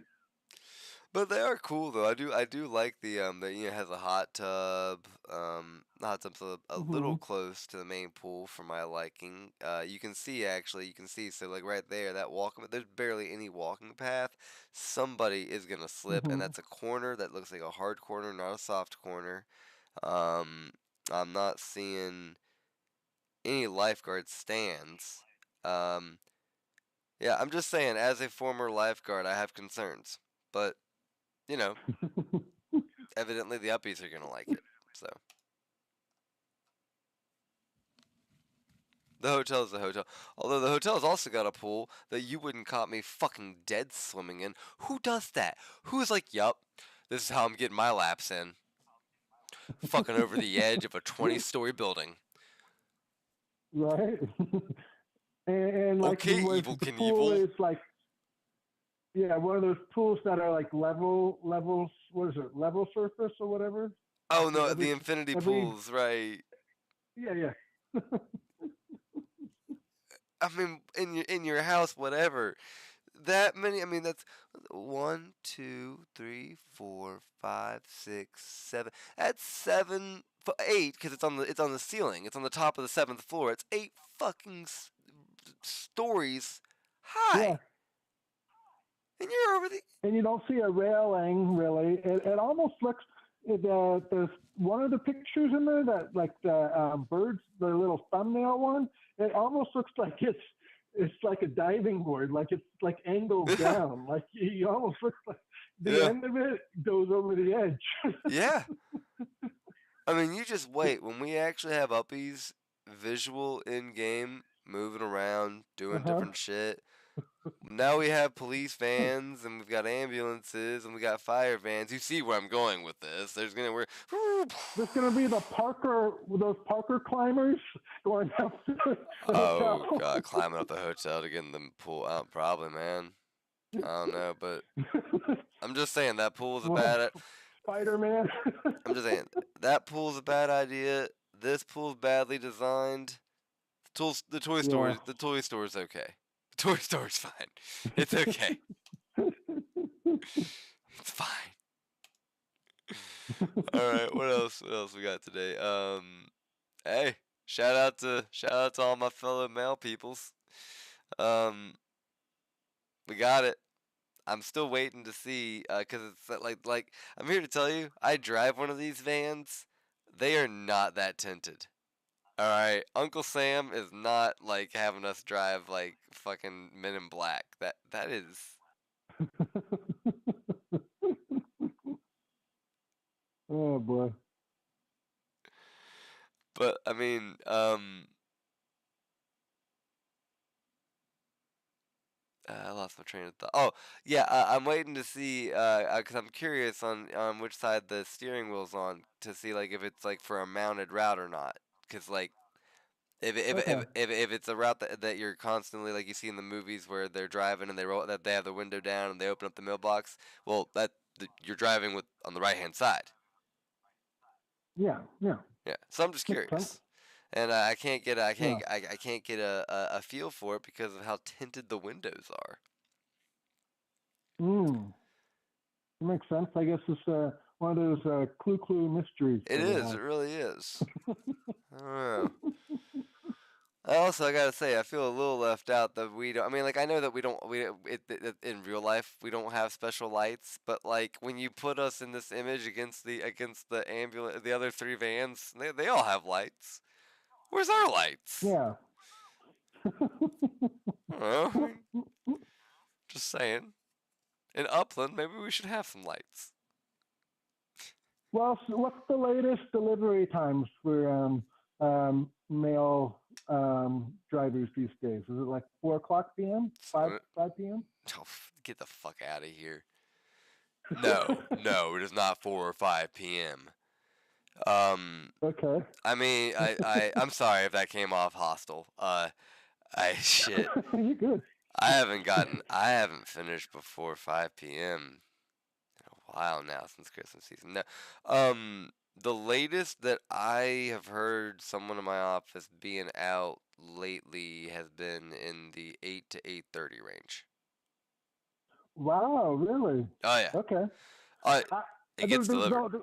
But they are cool though. I do like the that it has a hot tub. The hot tub's a little close to the main pool for my liking. You can see so like right there that walking. There's barely any walking path. Somebody is gonna slip, and that's a corner that looks like a hard corner, not a soft corner. I'm not seeing any lifeguard stands. Yeah, I'm just saying, as a former lifeguard, I have concerns, but. You know, evidently the Uppies are gonna like it, so. The hotel is the hotel. Although the hotel's also got a pool that you wouldn't caught me fucking dead swimming in. Who does that? Who's like, yup, this is how I'm getting my laps in. Fucking over the edge of a 20-story building. Right. and like okay, Evel Knievel. Is like. Yeah, one of those pools that are like level, what is it, level surface or whatever? Oh, no, the infinity pools, right. Yeah. I mean, in your house, whatever. That many, I mean, that's 1, 2, 3, 4, 5, 6, 7. That's 7, 8, because it's on the ceiling. It's on the top of the 7th floor. It's 8 fucking stories high. Yeah. And you're over the. And you don't see a railing really. It almost looks. There's one of the pictures in there that like the birds, the little thumbnail one. It almost looks like it's like a diving board, like it's like angled down. Like you almost look like the end of it goes over the edge. Yeah. I mean, you just wait when we actually have Uppies visual in game, moving around, doing different shit. Now we have police vans, and we've got ambulances, and we got fire vans. You see where I'm going with this. There's gonna be those Parker climbers going up the hotel. Oh god, climbing up the hotel to get in the pool. Probably, man. I don't know, but I'm just saying that pool's a bad. Spider-Man. I'm just saying that pool's a bad idea. This pool's badly designed. The toy store's okay. Toy store's fine. It's okay. It's fine. All right, what else we got today? Hey, shout out to all my fellow male peoples. We got it. I'm still waiting to see, cause it's like I'm here to tell you, I drive one of these vans. They are not that tinted. All right, Uncle Sam is not like having us drive like fucking Men in Black. That is. Oh boy. But I mean, I lost my train of thought. Oh, yeah, I'm waiting to see, cause I'm curious on which side the steering wheel's on to see like if it's like for a mounted route or not. Cause like Okay. if it's a route that you're constantly like you see in the movies where they're driving and they have the window down and they open up the mailbox, well you're driving with on the right hand side. Yeah. Yeah. Yeah, so I'm just Makes sense. curious, and I can't get Yeah. I can't get a feel for it because of how tinted the windows are. Hmm. Makes sense. I guess it's one of those clue mysteries It that we is. have. It really is. I don't know. I gotta say, I feel a little left out that we don't. I mean, like I know that we don't. In real life we don't have special lights, but like when you put us in this image against the ambulance, the other three vans, they all have lights. Where's our lights? Yeah. I don't know. I mean, just saying. In Upland, maybe we should have some lights. Well, so what's the latest delivery times for mail drivers these days? Is it like 4 o'clock p.m., 5 p.m.? Oh, get the fuck out of here. No, it is not 4 or 5 p.m. Okay. I mean, I'm sorry if that came off hostile. Shit. You're good. I haven't finished before 5 p.m. in a while now since Christmas season. No, the latest that I have heard someone in my office being out lately has been in the 8 to 8:30 range. Wow, really? Oh yeah. Okay. It gets delivered.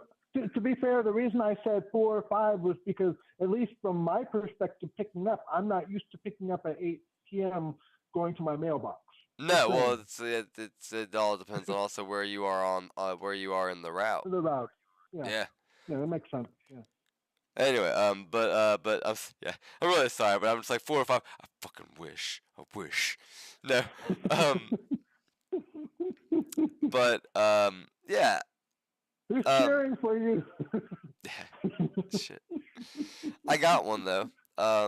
To be fair, the reason I said 4 or 5 was because, at least from my perspective, picking up, I'm not used to picking up at 8 p.m. going to my mailbox. No, well, it all depends on also where you are where you are in the route. The route. Yeah. Yeah. Yeah, that makes sense. Yeah. Anyway, but yeah, I'm really sorry, but I'm just like 4 or 5. I fucking wish. I wish. No, but yeah. Who's cheering for you? Shit. I got one though. I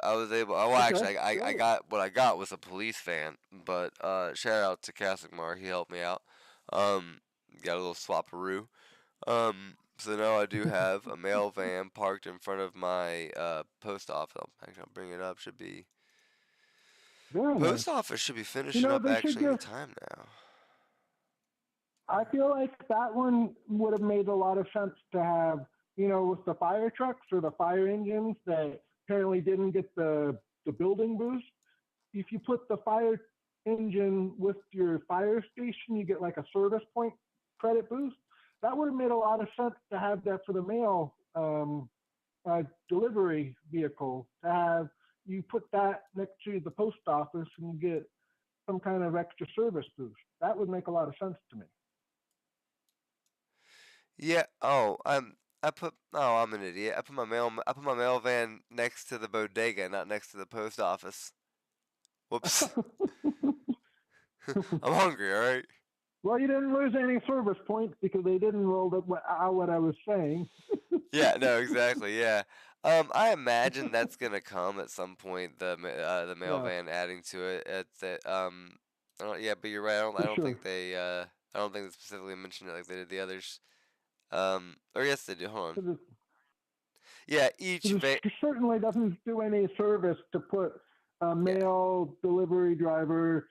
was able. Oh, well, actually, I got what I got was a police van. But shout out to Casigmar, he helped me out. Got a little swapperoo. So now I do have a mail van parked in front of my post office. I'll bring it up. Should be post office should be finishing up actually in time now. I feel like that one would have made a lot of sense to have, with the fire trucks or the fire engines that apparently didn't get the building boost. If you put the fire engine with your fire station, you get like a service point credit boost. That would have made a lot of sense to have that for the mail delivery vehicle. To have you put that next to the post office and you get some kind of extra service boost. That would make a lot of sense to me. Yeah. I'm an idiot. I put my mail van next to the bodega, not next to the post office. Whoops. I'm hungry. All right. Well, you didn't lose any service points because they didn't roll what I was saying. Yeah. No. Exactly. Yeah. I imagine that's gonna come at some point. The mail van adding to it. Yeah, but you're right. I don't think they. I don't think they specifically mentioned it like they did the others. Or yes, they do. Hold on. Yeah, it certainly doesn't do any service to put a mail delivery driver,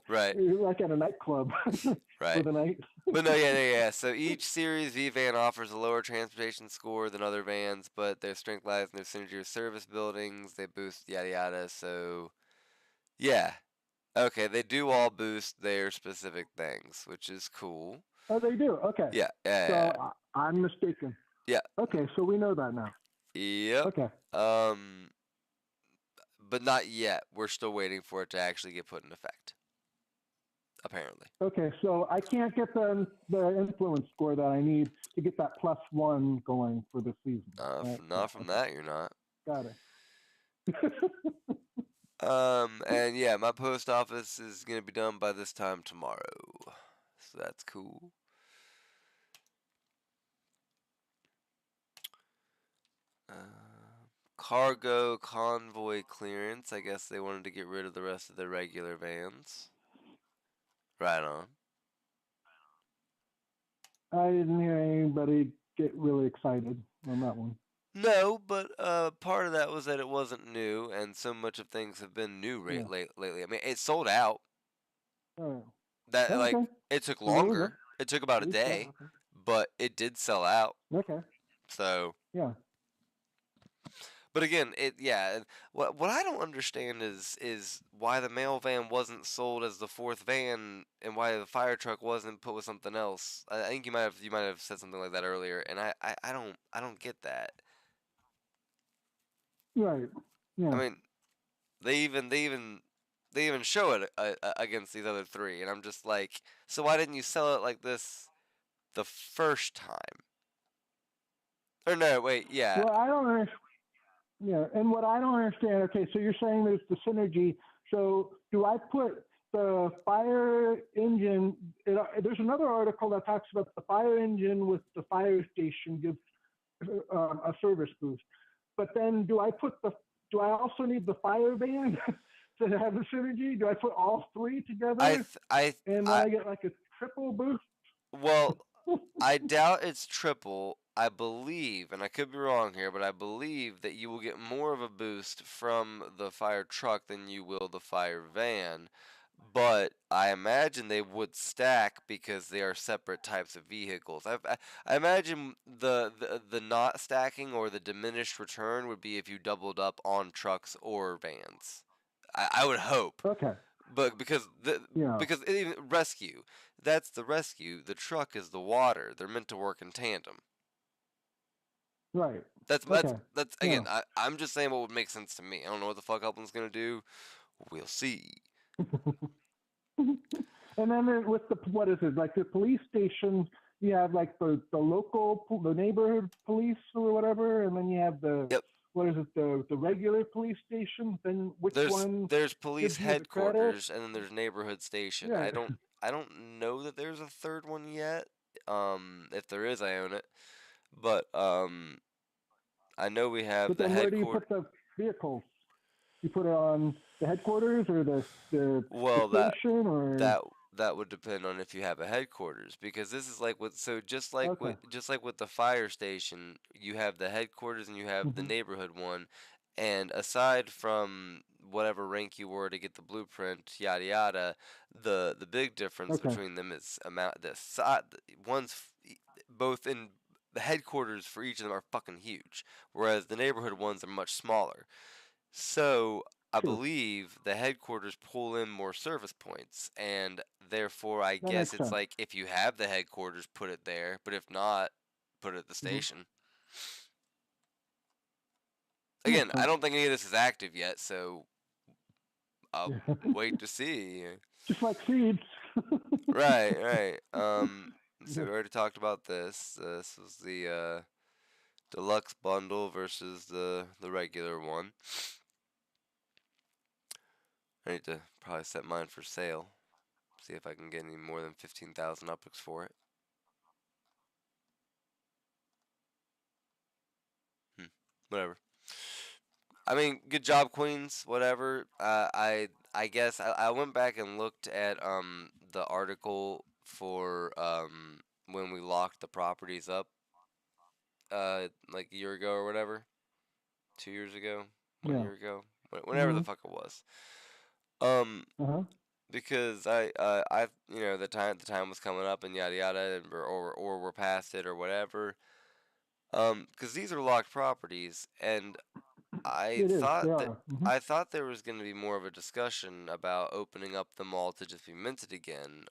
right, like at a nightclub, right, for the night. But no, yeah. So each Series V van offers a lower transportation score than other vans, but their strength lies in their synergy with service buildings. They boost yada yada. So, yeah, okay, they do all boost their specific things, which is cool. Oh, they do. Okay. Yeah. So I'm mistaken. Yeah. Okay, so we know that now. Yep. Okay. But not yet. We're still waiting for it to actually get put in effect. Apparently. Okay, so I can't get the influence score that I need to get that +1 going for the season. Not from that, you're not. Got it. And yeah, my post office is gonna be done by this time tomorrow, so that's cool. Cargo convoy clearance. I guess they wanted to get rid of the rest of their regular vans. Right on. I didn't hear anybody get really excited on that one. No, but part of that was that it wasn't new, and so much of things have been new lately. I mean, it sold out. Oh, That okay. it took So there you go. longer. It took about a At least that, day, but it did sell out. okay. So Yeah. But again, what I don't understand is why the mail van wasn't sold as the fourth van and why the fire truck wasn't put with something else. I think you might have said something like that earlier, and I don't get that. Right. Yeah. I mean, they even show it against these other three, and I'm just like, so why didn't you sell it like this the first time? Or no, wait, yeah. Well, I don't understand. Yeah, and what I don't understand. Okay, so you're saying there's the synergy. So do I put the fire engine? There's another article that talks about the fire engine with the fire station gives a service boost. But then do I also need the fire van to have the synergy? Do I put all three together and I get like a triple boost? Well, I doubt it's triple. I believe, and I could be wrong here, but I believe that you will get more of a boost from the fire truck than you will the fire van. But I imagine they would stack because they are separate types of vehicles. I imagine the not stacking or the diminished return would be if you doubled up on trucks or vans. I would hope. Okay. But because even rescue, that's the rescue. The truck is the water. They're meant to work in tandem. Right. That's again. I'm just saying what would make sense to me. I don't know what the fuck Upland's gonna do. We'll see. And then with what is it, like the police station, you have like the neighborhood police or whatever, and then you have what is it, the regular police station. Then there's police headquarters and then there's neighborhood station. Yeah. I don't know that there's a third one yet. If there is, I own it. But I know we have but the then headquarters. Where do you put the vehicles? You put it on the headquarters or the station, or that would depend on if you have a headquarters, because this is like just like with the fire station, you have the headquarters and you have the neighborhood one, and aside from whatever rank you were to get the blueprint, yada yada, the big difference between them is one's both in the headquarters for each of them are fucking huge, whereas the neighborhood ones are much smaller. So I believe the headquarters pull in more service points, and therefore I guess it's like if you have the headquarters, put it there, but if not, put it at the station. Again, I don't think any of this is active yet, so I'll wait to see. Just like seeds. Right. So we already talked about this. This was the deluxe bundle versus the regular one. I need to probably set mine for sale. See if I can get any more than 15,000 uplicks for it. Whatever. I mean, good job, Queens. Whatever. I guess I went back and looked at the article for when we locked the properties up like a year ago or whatever, 2 years ago, 1 year ago, whenever the fuck it was. Because I the time was coming up and yada yada, or we're past it or whatever. Because these are locked properties, and I thought there was going to be more of a discussion about opening up the mall to just be minted again,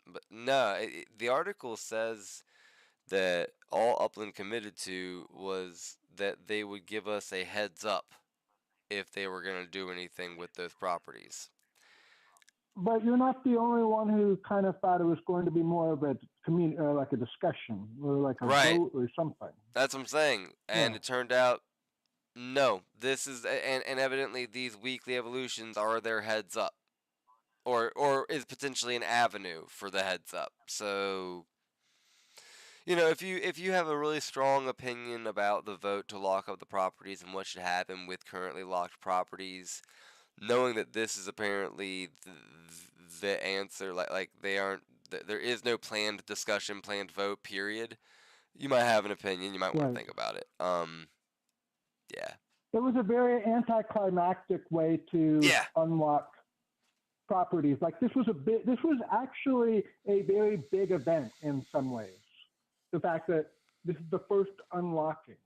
but no. The article says that all Upland committed to was that they would give us a heads up if they were going to do anything with those properties. But you're not the only one who kind of thought it was going to be more of a like a discussion or like a vote or something. That's what I'm saying. And it turned out, no, this is, and evidently these weekly evolutions are their heads up. Or is potentially an avenue for the heads up. So, if you have a really strong opinion about the vote to lock up the properties and what should happen with currently locked properties, knowing that this is apparently the answer, like they aren't, there is no planned discussion, planned vote, period. You might have an opinion. You might want to think about it. Yeah. It was a very anticlimactic way to unlock properties. Like this was actually a very big event in some ways. The fact that this is the first unlocking.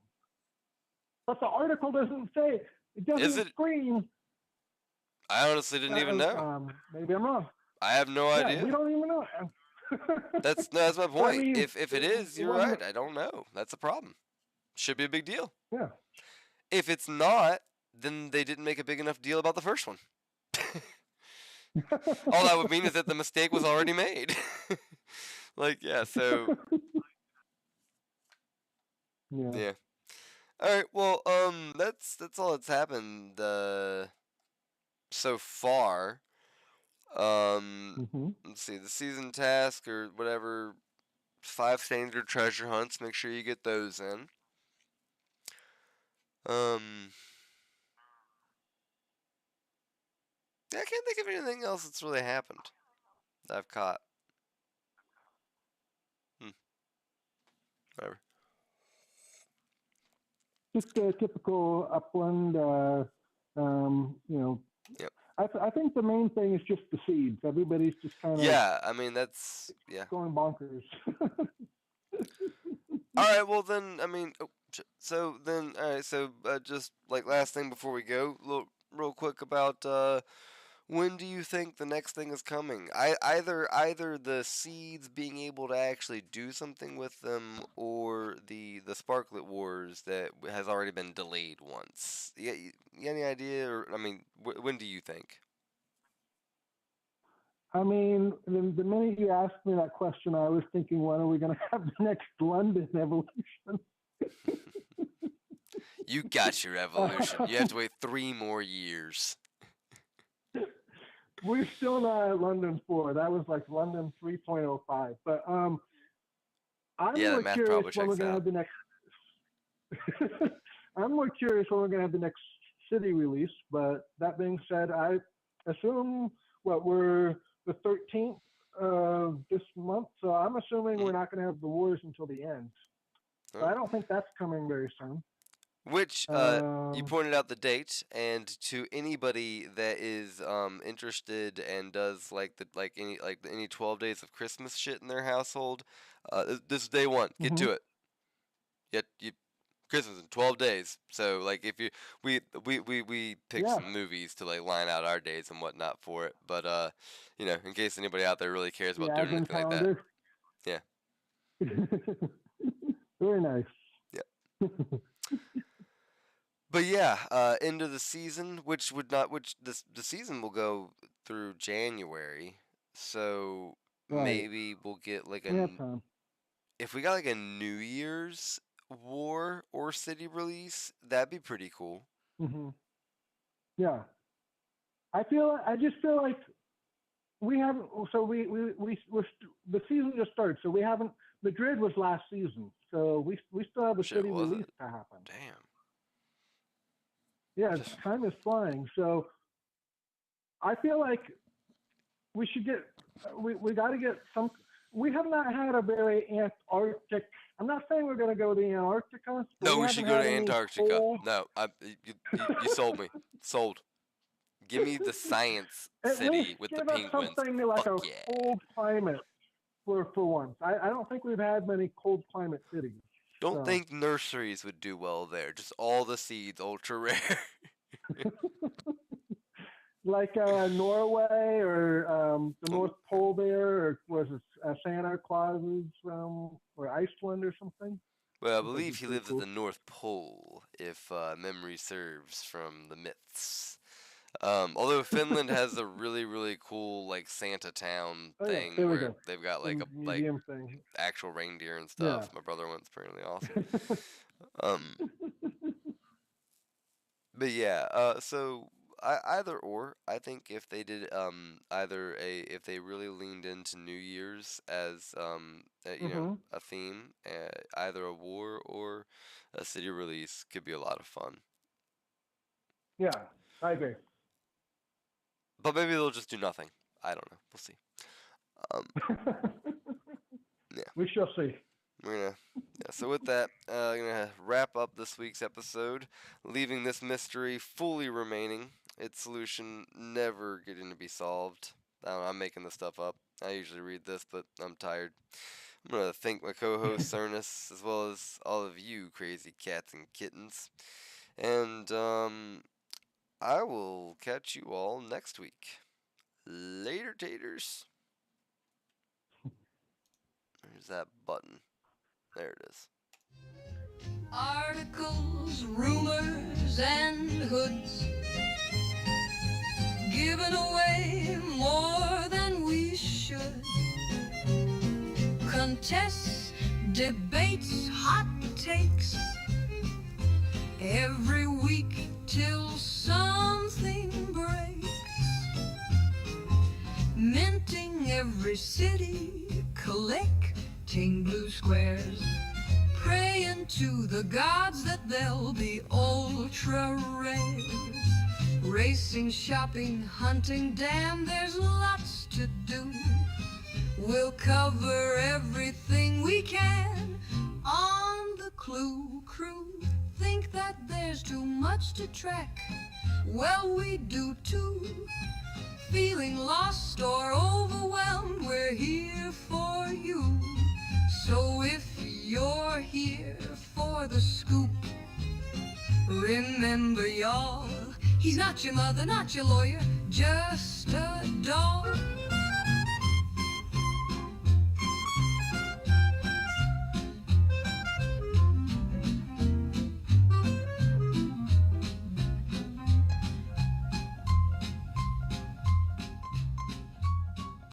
But the article doesn't say, it doesn't scream. I honestly didn't even know. Maybe I'm wrong. I have no idea. We don't even know. That's my point. I mean, if it is, you're right. I don't know. That's a problem. Should be a big deal. Yeah. If it's not, then they didn't make a big enough deal about the first one. All that would mean is that the mistake was already made. So. Yeah. All right. Well, that's all that's happened so far. Let's see, the season task or whatever, 5 standard treasure hunts. Make sure you get those in. I can't think of anything else that's really happened that I've caught. Whatever. Just a typical upland, Yep. I think the main thing is just the seeds. Everybody's just kind of that's going bonkers. All right, well then, just like last thing before we go, real quick about when do you think the next thing is coming? Either the seeds being able to actually do something with them, or the Sparklet Wars that has already been delayed once. Yeah, you any idea? Or when do you think? The minute you asked me that question, I was thinking, when are we going to have the next London evolution? You got your evolution. You have to wait 3 more years. We're still not at London 4. That was like London 3.05. But I'm more curious when we're going to have the next. I'm more curious when we're going to have the next city release. But that being said, I assume we're the 13th of this month, so I'm assuming we're not going to have the wars until the end. So I don't think that's coming very soon. Which you pointed out the date, and to anybody that is interested and does any 12 days of Christmas shit in their household, this is day 1. Get to it. Christmas in 12 days. So if we picked some movies to line out our days and whatnot for it, but in case anybody out there really cares about doing anything like that. Yeah. Very nice. Yeah. But end of the season, the season will go through January, so maybe we'll get if we got a New Year's war or city release, that'd be pretty cool. Yeah, I just feel like we haven't. So we're the season just started, so we haven't. Madrid was last season, so we still have a city release to happen. Damn. Yeah, time is flying. So I feel like we should get. We got to get some. We have not had a very Antarctic. I'm not saying we're going to go to Antarctica. No, we should go to Antarctica. No, you sold me. Sold. Give me the science city with the penguins. Something like a cold climate for once. I don't think we've had many cold climate cities. Don't think nurseries would do well there. Just all the seeds, ultra rare. Like Norway or the North Pole there, or was it Santa Claus's or Iceland or something? Well, I believe he lives at the North Pole, if memory serves from the myths. Although Finland has a really, really cool Santa town thing where they've got actual reindeer and stuff. Yeah. My brother went's apparently awesome. But so either or. I think if they did if they really leaned into New Year's as a theme, either a war or a city release could be a lot of fun. Yeah, I agree. But maybe they'll just do nothing. I don't know. We'll see. Yeah. We shall see. So with that, I'm gonna wrap up this week's episode, leaving this mystery fully remaining. Its solution never getting to be solved. I don't know, I'm making this stuff up. I usually read this, but I'm tired. I'm gonna thank my co-host Ernest, as well as all of you crazy cats and kittens. And I will catch you all next week. Later, taters. There's that button. There it is. Articles, rumors, and hoods, giving away more than we should. Contests, debates, hot takes, every week till something breaks. Minting every city, collecting blue squares, praying to the gods that they'll be ultra rare. Racing, shopping, hunting, damn, there's lots to do. We'll cover everything we can on the Clue Crew. Think that there's too much to track? Well, we do too. Feeling lost or overwhelmed, we're here for you. So if you're here for the scoop, remember y'all, he's not your mother, not your lawyer, just a dog.